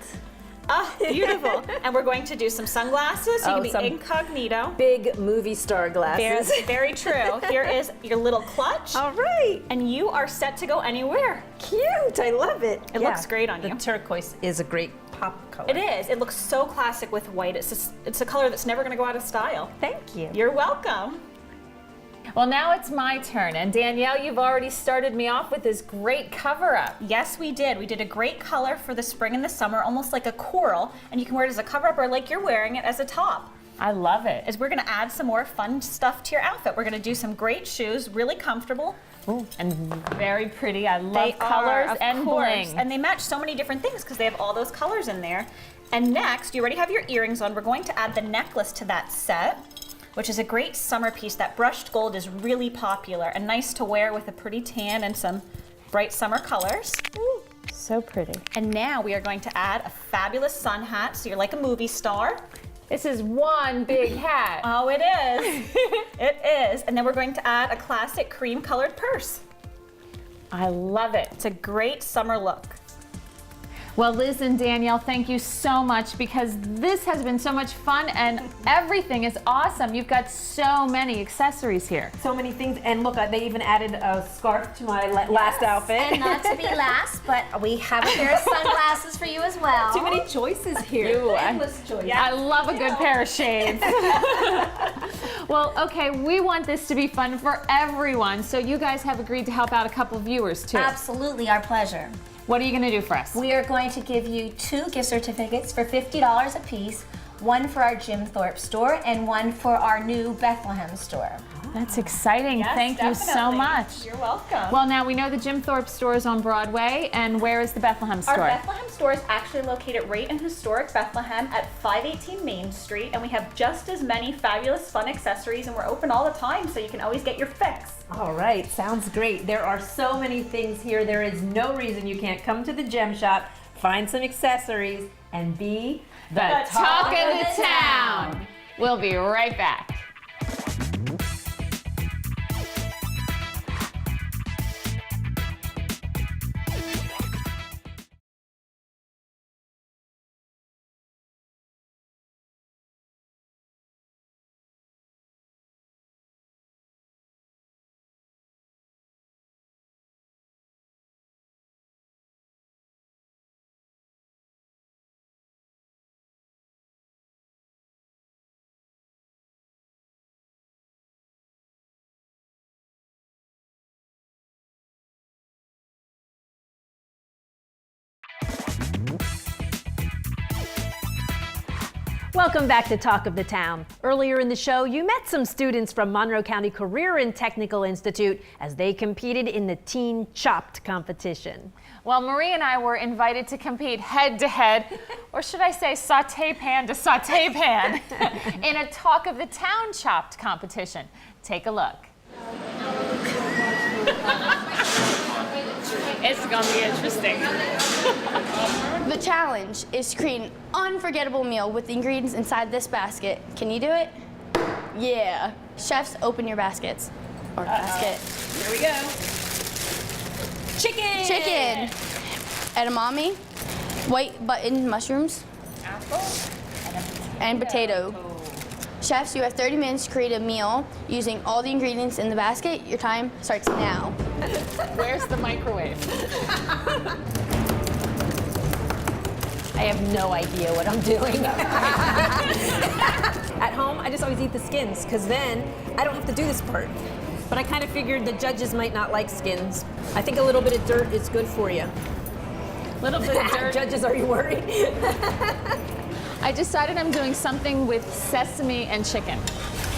T: Oh, beautiful. And we're going to do some sunglasses, so you can be incognito.
B: Big movie star glasses.
T: Very true. Here is your little clutch.
B: All right.
T: And you are set to go anywhere.
B: Cute, I love it.
T: It looks great on you.
B: The turquoise is a great pop color.
T: It is. It looks so classic with white. It's a color that's never gonna go out of style.
B: Thank you.
T: You're welcome.
A: Well, now it's my turn, and Danielle, you've already started me off with this great cover-up.
T: Yes, we did. We did a great color for the spring and the summer, almost like a coral, and you can wear it as a cover-up or like you're wearing it as a top.
A: I love it.
T: As we're gonna add some more fun stuff to your outfit. We're gonna do some great shoes, really comfortable.
A: Ooh, and very pretty. I love colors and bling.
T: And they match so many different things because they have all those colors in there. And next, you already have your earrings on. We're going to add the necklace to that set, which is a great summer piece. That brushed gold is really popular and nice to wear with a pretty tan and some bright summer colors.
B: Ooh, so pretty.
T: And now we are going to add a fabulous sun hat, so you're like a movie star.
A: This is one big hat.
T: Oh, it is. It is. And then we're going to add a classic cream colored purse.
A: I love it.
T: It's a great summer look.
A: Well, Liz and Danielle, thank you so much because this has been so much fun and everything is awesome. You've got so many accessories here.
B: So many things, and look, they even added a scarf to my last outfit.
L: And not to be last, but we have a pair of sunglasses for you as well.
B: Too many choices here. Endless choices.
A: I love a good pair of shades. Well, okay, we want this to be fun for everyone, so you guys have agreed to help out a couple viewers too.
L: Absolutely, our pleasure.
A: What are you going to do for us?
L: We are going to give you 2 gift certificates for $50 a piece, one for our Jim Thorpe store and one for our new Bethlehem store.
A: That's exciting.
T: Yes,
A: Thank you so
T: definitely.
A: much.
T: You're welcome.
A: Well, now we know the Jim Thorpe store is on Broadway, and where is the Bethlehem store?
T: Our Bethlehem store is actually located right in historic Bethlehem at 518 Main Street, and we have just as many fabulous fun accessories, and we're open all the time, so you can always get your fix.
B: All right, sounds great. There are so many things here. There is no reason you can't come to the gem shop, find some accessories, and be
A: The Talk of the Town. We'll be right back.
B: Welcome back to Talk of the Town. Earlier in the show, you met some students from Monroe County Career and Technical Institute as they competed in the Teen Chopped competition.
A: Well, Marie and I were invited to compete head-to-head, or should I say sauté pan to sauté pan, in a Talk of the Town Chopped competition. Take a look. It's gonna be interesting.
U: The challenge is to create an unforgettable meal with the ingredients inside this basket. Can you do it? Yeah. Chefs, open your baskets. Or basket.
D: Here we go.
U: Chicken! Chicken! Edamame, white button mushrooms,
A: apple,
U: and potato. Chefs, you have 30 minutes to create a meal using all the ingredients in the basket. Your time starts now.
A: Where's the microwave?
B: I have no idea what I'm doing. At home, I just always eat the skins, because then I don't have to do this part. But I kind of figured the judges might not like skins. I think a little bit of dirt is good for you.
A: Little bit of dirt.
B: Judges, are you worried?
A: I decided I'm doing something with sesame and chicken.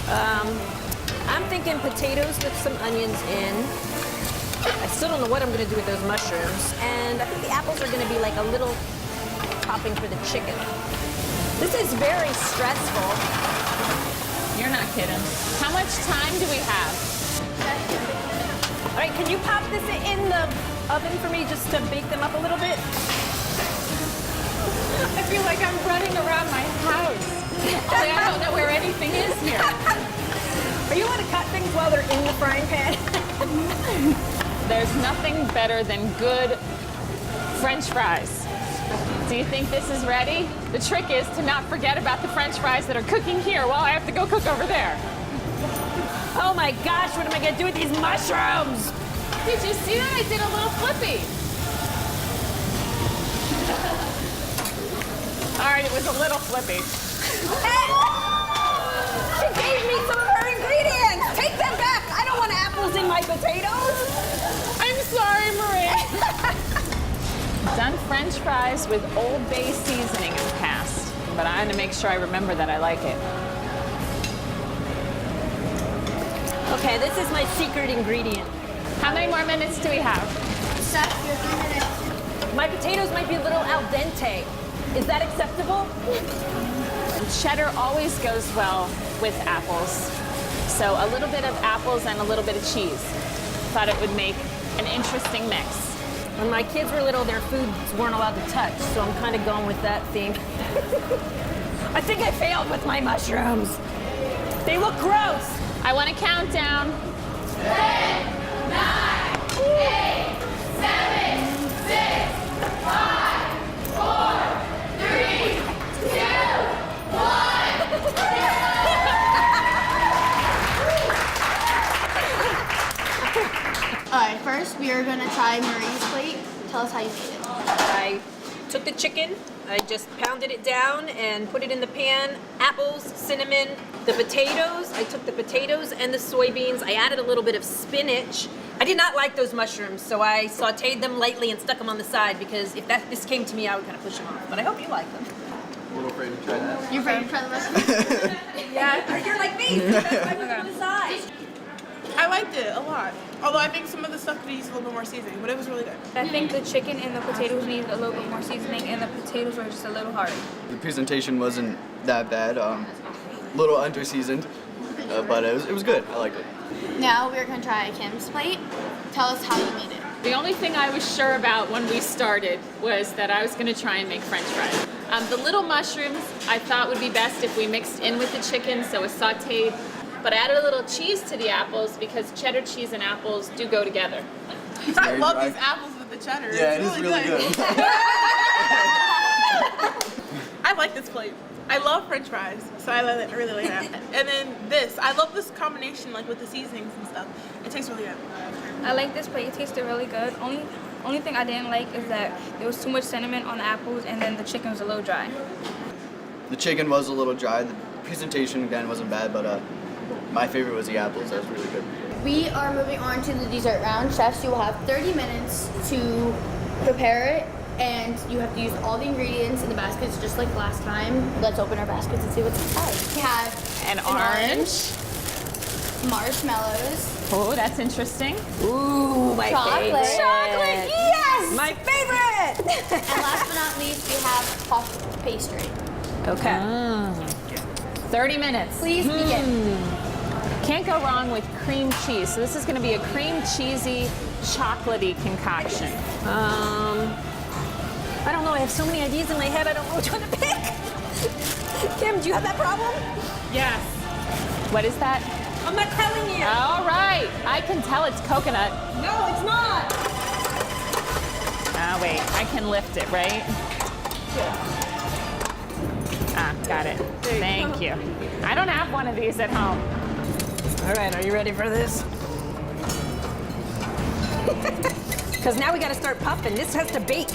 B: I'm thinking potatoes with some onions in. I still don't know what I'm going to do with those mushrooms. And I think the apples are going to be like a little topping for the chicken. This is very stressful.
A: You're not kidding. How much time do we have?
B: All right, can you pop this in the oven for me just to bake them up a little bit?
A: I feel like I'm running around my house. I don't know where anything is here.
B: Are you allowed to cut things while they're in the frying pan?
A: There's nothing better than good French fries. Do you think this is ready? The trick is to not forget about the French fries that are cooking here while I have to go cook over there.
B: Oh my gosh, what am I gonna do with these mushrooms?
A: Did you see that? I did a little flippy. All right, it was a little flippy.
B: She gave me some of her ingredients. Take them back. I don't want apples in my potatoes.
A: I'm sorry, Marie. Done French fries with Old Bay seasoning in the past, but I'm gonna make sure I remember that I like it.
B: Okay, this is my secret ingredient.
A: How many more minutes do we have?
U: Chef, your 3 minutes.
B: My potatoes might be a little al dente. Is that acceptable?
A: Cheddar always goes well with apples. So a little bit of apples and a little bit of cheese. Thought it would make an interesting mix.
B: When my kids were little, their foods weren't allowed to touch, so I'm kind of going with that theme. I think I failed with my mushrooms. They look gross.
A: I want a countdown.
D: 10, 9, 8, 7, 6, 5, 4, 3, 2, 1.
U: All right, first we are gonna try Marie's plate. Tell us how you made it.
B: I took the chicken, I just pounded it down and put it in the pan. Apples, cinnamon, the potatoes. I took the potatoes and the soybeans. I added a little bit of spinach. I did not like those mushrooms, so I sauteed them lightly and stuck them on the side because if this came to me, I would kind of push them off. But I hope you like them.
N: A little afraid to try that.
U: You're afraid to try the mushrooms?
B: Yeah, you're like me. I put them on the side.
V: I liked it a lot. Although I think some of the stuff could use a little bit more seasoning, but it was really good.
W: I think the chicken and the potatoes needed a little bit more seasoning, and the potatoes were just a little hard.
N: The presentation wasn't that bad. A little under-seasoned, but it was good. I liked it.
U: Now we're gonna try Kim's plate. Tell us how you made it.
A: The only thing I was sure about when we started was that I was going to try and make French fries. The little mushrooms I thought would be best if we mixed in with the chicken, so it's sauteed. But I added a little cheese to the apples because cheddar cheese and apples do go together.
V: I love these apples with the cheddar.
N: Yeah,
V: it's
N: it is really good.
V: I like this plate. I love French fries, so I really like that. And then this, I love this combination, like with the seasonings and stuff. It tastes really good.
W: I like this plate. It tasted really good. Only thing I didn't like is that there was too much cinnamon on the apples, and then the chicken was a little dry.
N: The chicken was a little dry. The presentation again wasn't bad, but my favorite was the apples. That was really good.
U: We are moving on to the dessert round. Chefs, you will have 30 minutes to prepare it, and you have to use all the ingredients in the baskets just like last time. Let's open our baskets and see what's inside. We have
A: An orange.
U: Marshmallows.
A: Oh, that's interesting.
B: Ooh, my
U: Chocolate.
B: favorite.
U: Chocolate, yes!
B: My favorite!
U: And last but not least, we have puff pastry.
B: Okay.
A: 30 minutes.
U: Please begin.
A: Can't go wrong with cream cheese. So this is going to be a cream cheesy, chocolatey concoction.
B: I don't know. I have so many ideas in my head. I don't know which one to pick. Kim, do you have that problem?
A: Yes. What is that?
B: I'm not telling you.
A: All right. I can tell it's coconut.
B: No, it's not.
A: Ah, wait. I can lift it, right? Ah, got it. Thank you. I don't have one of these at home.
B: All right, are you ready for this? Because now we got to start puffing. This has to bake.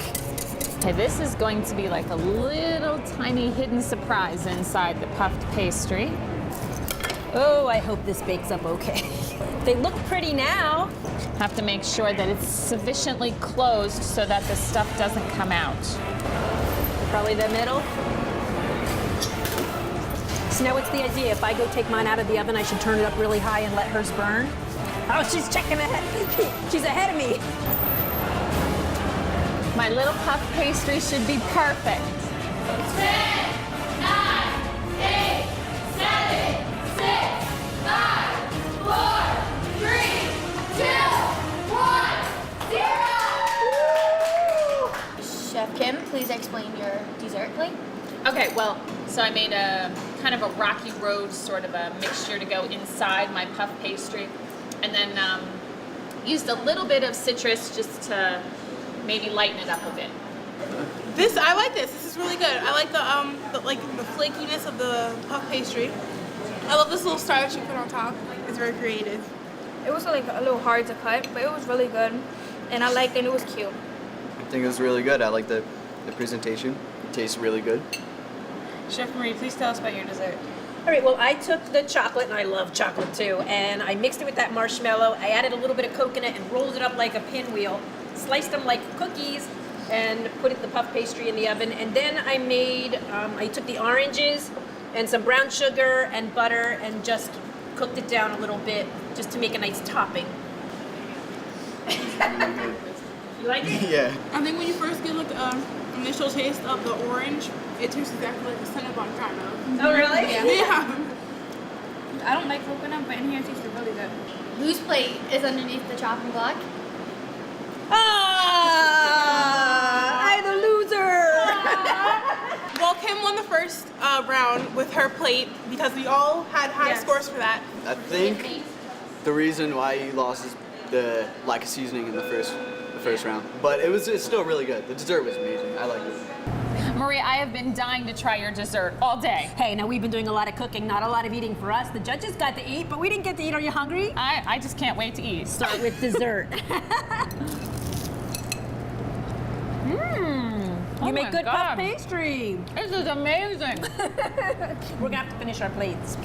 A: Okay, this is going to be like a little tiny hidden surprise inside the puffed pastry.
B: Oh, I hope this bakes up okay. They look pretty now.
A: Have to make sure that it's sufficiently closed so that the stuff doesn't come out.
B: Probably the middle. So now what's the idea? If I go take mine out of the oven, I should turn it up really high and let hers burn? Oh, she's checking ahead. She's ahead of me.
A: My little puff pastry should be perfect.
D: 10, 9, 8, 7, 6, 5, 4, 3, 2, 1, 0.
U: Chef Kim, please explain your dessert plate.
A: Okay, well, so I made a kind of a rocky road sort of a mixture to go inside my puff pastry, and then used a little bit of citrus just to maybe lighten it up a bit.
V: I like this. This is really good. I like the flakiness of the puff pastry. I love this little star that you put on top. It's very creative.
W: It was like a little hard to cut, but it was really good, and I liked it. And it was cute.
N: I think it was really good. I like the presentation. It tastes really good.
V: Chef Marie, please tell us about your dessert.
B: All right, well, I took the chocolate, and I love chocolate too, and I mixed it with that marshmallow. I added a little bit of coconut and rolled it up like a pinwheel, sliced them like cookies, and put the puff pastry in the oven. And then I made, I took the oranges and some brown sugar and butter and just cooked it down a little bit just to make a nice topping. You like it?
N: Yeah.
V: I think when you first get like initial taste of the orange, it tastes exactly like the Cinnabon kind of.
B: Oh, really?
V: Yeah.
W: I don't like coconut, but in here it tasted really good.
U: Whose plate is underneath the chopping block?
B: I'm the loser.
V: Well, Kim won the first round with her plate because we all had high scores for that.
N: I think the reason why you lost is the lack of seasoning in the first round. But it's still really good. The dessert was amazing. I liked it.
A: Maria, I have been dying to try your dessert all day.
B: Hey, now we've been doing a lot of cooking, not a lot of eating for us. The judges got to eat, but we didn't get to eat. Are you hungry?
A: I just can't wait to eat.
B: Start with dessert.
A: Oh
B: You make
A: my
B: good
A: God.
B: puff pastry.
A: This is amazing.
B: We're gonna have to finish our plates.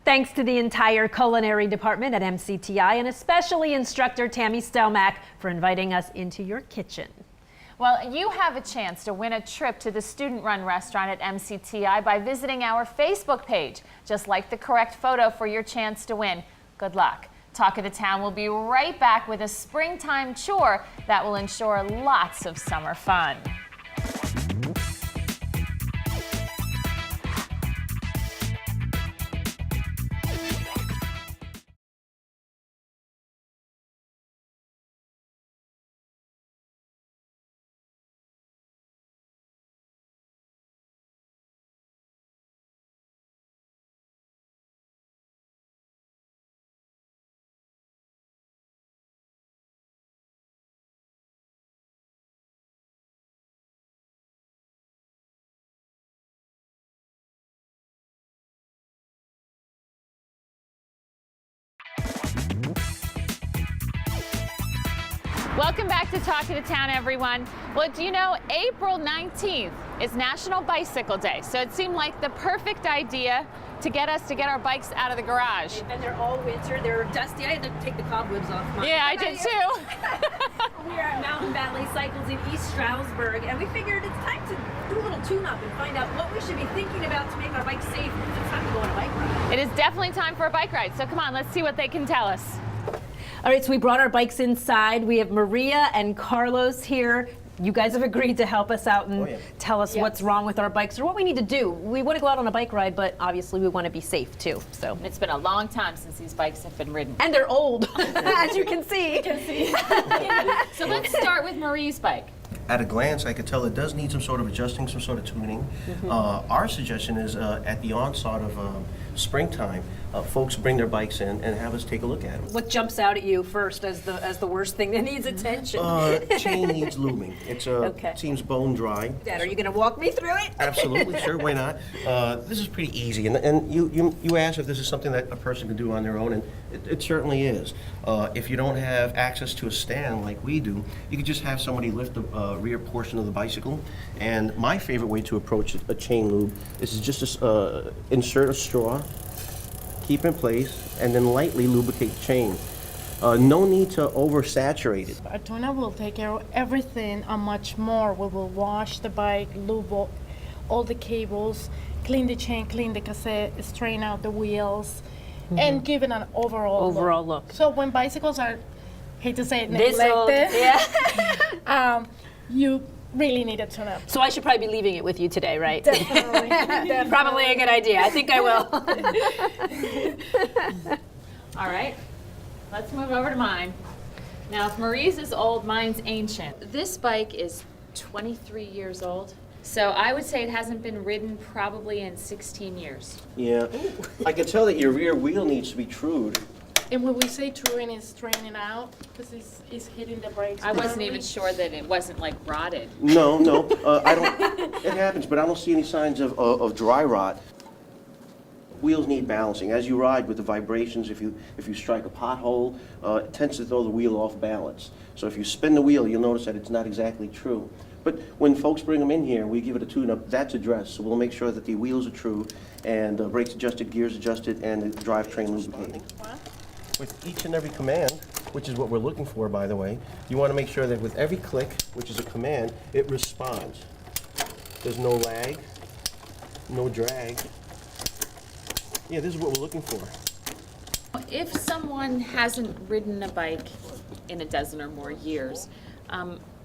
B: Thanks to the entire culinary department at MCTI, and especially instructor Tammy Stelmack for inviting us into your kitchen.
A: Well, you have a chance to win a trip to the student-run restaurant at MCTI by visiting our Facebook page. Just like the correct photo for your chance to win. Good luck. Talk of the Town will be right back with a springtime chore that will ensure lots of summer fun. Welcome back to Talk of the Town, everyone. Well, do you know April 19th is National Bicycle Day, so it seemed like the perfect idea to get our bikes out of the garage.
J: They've been there all winter. They're dusty. I had to take the cobwebs off mine.
A: Yeah, I did too.
J: We are at Mountain Valley Cycles in East Stroudsburg, and we figured it's time to do a little tune-up and find out what we should be thinking about to make our bikes safe. It's time to go on a bike ride.
A: It is definitely time for a bike ride, so come on, let's see what they can tell us.
B: All right, so we brought our bikes inside. We have Maria and Carlos here. You guys have agreed to help us out and tell us what's wrong with our bikes or what we need to do. We want to go out on a bike ride, but obviously we want to be safe too. So
A: it's been a long time since these bikes have been ridden.
B: And they're old, as you can see.
A: So let's start with Marie's bike.
E: At a glance, I could tell it does need some sort of adjusting, some sort of tuning. Our suggestion is at the onset of springtime, folks bring their bikes in and have us take a look at them.
B: What jumps out at you first as the worst thing that needs attention?
E: Chain needs lubing. It seems bone dry.
B: Dad, are you going to walk me through it?
E: Absolutely, sure, why not? This is pretty easy, and you asked if this is something that a person can do on their own, and it certainly is. If you don't have access to a stand like we do, you could just have somebody lift the rear portion of the bicycle. And my favorite way to approach a chain lube is just to insert a straw, keep in place, and then lightly lubricate the chain. No need to oversaturate it.
F: A tuner will take care of everything and much more. We will wash the bike, lube all the cables, clean the chain, clean the cassette, straighten out the wheels, and give it an overall look. So when bicycles are, hate to say it, neglected, you really need a tune-up.
B: So I should probably be leaving it with you today, right?
F: Definitely. Definitely.
B: Probably a good idea. I think I will.
A: All right, let's move over to mine. Now, if Marie's is old, mine's ancient. This bike is 23 years old, so I would say it hasn't been ridden probably in 16 years.
E: Yeah, I can tell that your rear wheel needs to be trued.
F: And when we say truing, it's straightening out because it's hitting the brakes.
A: I wasn't even sure that it wasn't like rotted.
E: No, I don't. It happens, but I don't see any signs of dry rot. Wheels need balancing. As you ride with the vibrations, if you strike a pothole, it tends to throw the wheel off balance. So if you spin the wheel, you'll notice that it's not exactly true. But when folks bring them in here, we give it a tune-up. That's addressed. So we'll make sure that the wheels are true, and brakes adjusted, gears adjusted, and the drivetrain lubricated. With each and every command, which is what we're looking for, by the way, you want to make sure that with every click, which is a command, it responds. There's no lag, no drag. Yeah, this is what we're looking for.
A: If someone hasn't ridden a bike in a dozen or more years,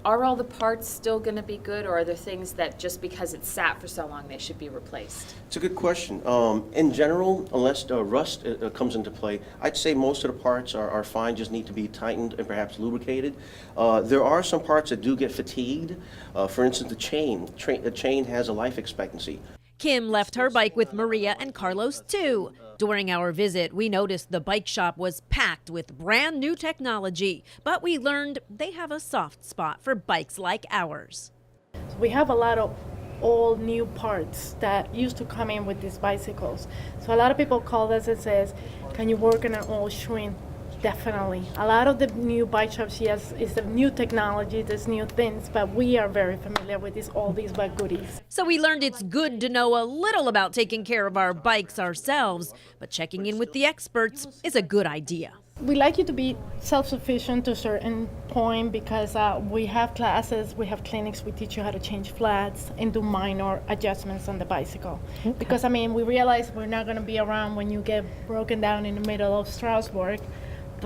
A: are all the parts still going to be good, or are there things that just because it's sat for so long they should be replaced?
E: It's a good question. In general, unless rust comes into play, I'd say most of the parts are fine, just need to be tightened and perhaps lubricated. There are some parts that do get fatigued. For instance, the chain. The chain has a life expectancy.
B: Kim left her bike with Maria and Carlos too. During our visit, we noticed the bike shop was packed with brand new technology, but we learned they have a soft spot for bikes like ours.
F: We have a lot of old new parts that used to come in with these bicycles. So a lot of people call us and says, can you work on an old shrink? Definitely. A lot of the new bike shops, yes, is the new technology, there's new things, but we are very familiar with all these bike goodies.
B: So we learned it's good to know a little about taking care of our bikes ourselves, but checking in with the experts is a good idea.
F: We like you to be self-sufficient to a certain point because we have classes, we have clinics, we teach you how to change flats and do minor adjustments on the bicycle. Okay. Because, I mean, we realize we're not going to be around when you get broken down in the middle of Stroudsburg.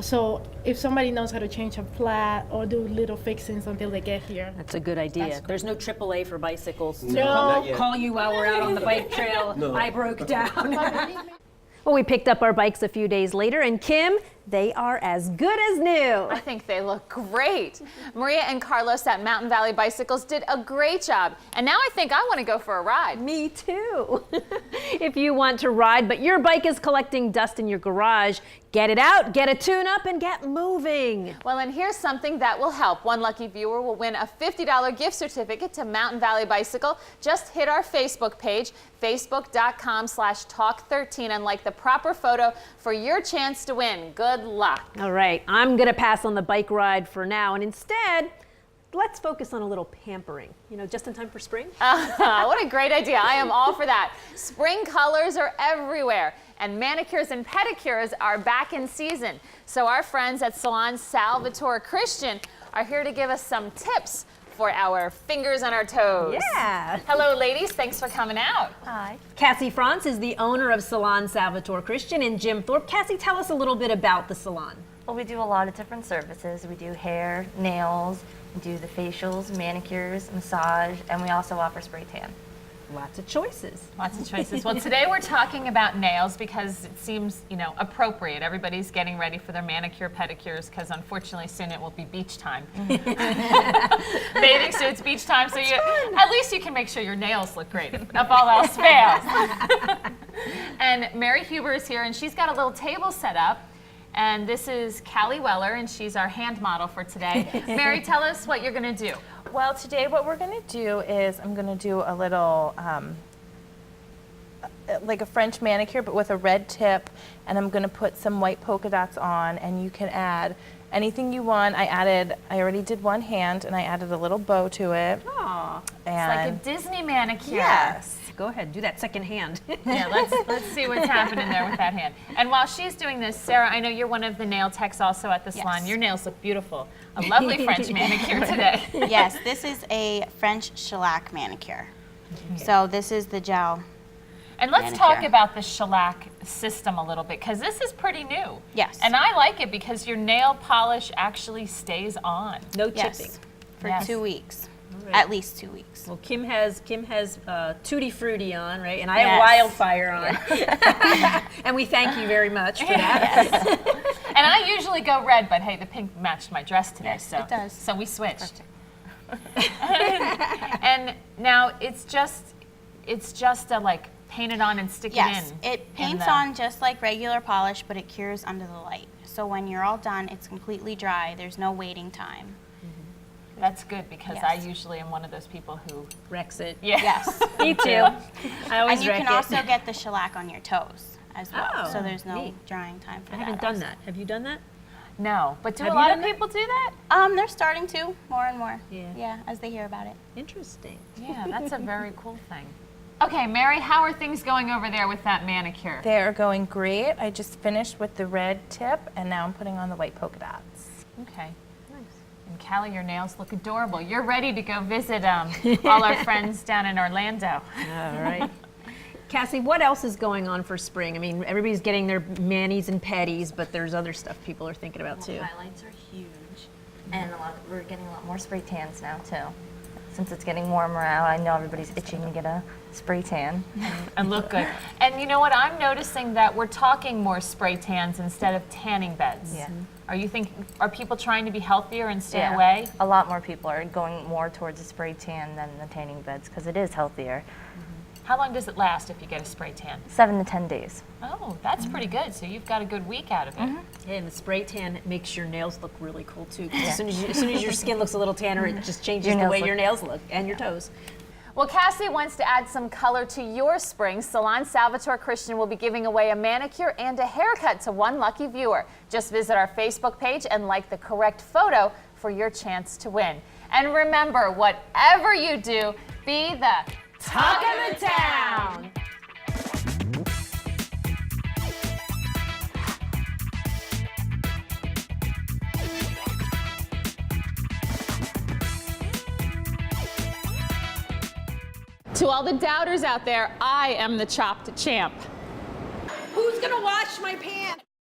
F: So if somebody knows how to change a flat or do little fixings until they get here.
B: That's a good idea. There's no AAA for bicycles.
F: No.
B: Call you while we're out on the bike trail. No. I broke down. Well, we picked up our bikes a few days later, and Kim, they are as good as new.
A: I think they look great. Maria and Carlos at Mountain Valley Bicycles did a great job. And now I think I want to go for a ride.
B: Me too. If you want to ride, but your bike is collecting dust in your garage, get it out, get a tune-up, and get moving.
A: Well, and here's something that will help. One lucky viewer will win a $50 gift certificate to Mountain Valley Bicycle. Just hit our Facebook page, facebook.com/talk13, and like the proper photo for your chance to win. Good Good luck.
B: All right, I'm gonna pass on the bike ride for now, and instead, let's focus on a little pampering. You know, just in time for spring.
A: What a great idea. I am all for that. Spring colors are everywhere, and manicures and pedicures are back in season. So our friends at Salon Salvatore Christian are here to give us some tips for our fingers on our toes.
B: Yeah.
A: Hello, ladies. Thanks for coming out.
B: Hi. Cassie France is the owner of Salon Salvatore Christian in Jim Thorpe. Cassie, tell us a little bit about the salon.
C: Well, we do a lot of different services. We do hair, nails, we do the facials, manicures, massage, and we also offer spray tan.
B: Lots of choices.
A: Lots of choices. Well, today we're talking about nails because it seems, you know, appropriate. Everybody's getting ready for their manicure, pedicures, because unfortunately soon it will be beach time. Bathing suits, beach time, so at least you can make sure your nails look great if all else fails. And Mary Huber is here, and she's got a little table set up. And this is Callie Weller, and she's our hand model for today. Mary, tell us what you're going to do.
G: Well, today what we're going to do is I'm going to do a little, like a French manicure, but with a red tip, and I'm going to put some white polka dots on, and you can add anything you want. I already did one hand, and I added a little bow to it.
A: Aw, it's like a Disney manicure.
G: Yes.
B: Go ahead, do that second hand.
A: Yeah, let's see what's happening there with that hand. And while she's doing this, Sarah, I know you're one of the nail techs also at the salon. Your nails look beautiful. A lovely French manicure today.
H: Yes, this is a French shellac manicure. So this is the gel.
A: And let's
H: manicure.
A: talk about the shellac system a little bit, because this is pretty new.
H: Yes.
A: And I like it because your nail polish actually stays on.
B: No
H: Yes,
B: chipping.
H: for 2 weeks.
B: Right.
H: At least 2 weeks.
B: Well, Kim has Tutti Frutti on, right? And I have Wildfire on. And we thank you very much for that.
A: And I usually go red, but hey, the pink matched my dress today, so
H: it does.
A: So we switched. And now it's just a like paint it on and stick
H: Yes,
A: it in.
H: it paints on just like regular polish, but it cures under the light. So when you're all done, it's completely dry. There's no waiting time.
A: That's good because I usually am one of those people who
B: wrecks it.
A: Yeah.
H: Yes.
B: Me too. I always
H: And you
B: wreck
H: can
B: it.
H: also get the shellac on your toes as well.
B: Oh,
H: so there's no
B: neat.
H: drying time for
B: I
H: that.
B: haven't done
H: also.
B: that. Have you done that?
A: No, but do
B: Have
A: a
B: you
A: lot of
B: done that?
A: people do that?
H: They're starting to more and more.
B: Yeah.
H: Yeah, as they hear about it.
B: Interesting.
A: Yeah, that's a very cool thing. Okay, Mary, how are things going over there with that manicure?
G: They're going great. I just finished with the red tip, and now I'm putting on the white polka dots.
A: Okay. And Callie, your nails look adorable. You're ready to go visit all our friends down in Orlando.
B: All right. Cassie, what else is going on for spring? I mean, everybody's getting their manis and petties, but there's other stuff people are thinking about too.
C: Highlights are huge, and we're getting a lot more spray tans now too. Since it's getting warmer out, I know everybody's itching to get a spray tan.
A: And look good. And you know what? I'm noticing that we're talking more spray tans instead of tanning beds.
C: Yeah.
A: Are people trying to be healthier and stay
C: Yeah.
A: away?
C: A lot more people are going more towards a spray tan than the tanning beds because it is healthier.
A: How long does it last if you get a spray tan?
C: 7 to 10 days.
A: Oh, that's pretty good. So you've got a good week out of it.
B: Yeah, and the spray tan makes your nails look really cool too. 'Cause as soon as your skin looks a little tanner, it just changes the way your nails look and your toes.
A: Well, Cassie wants to add some color to your spring. Salon Salvatore Christian will be giving away a manicure and a haircut to one lucky viewer. Just visit our Facebook page and like the correct photo for your chance to win. And remember, whatever you do, be the talk of the town. To all the doubters out there, I am the chopped champ.
D: Who's gonna wash my pants?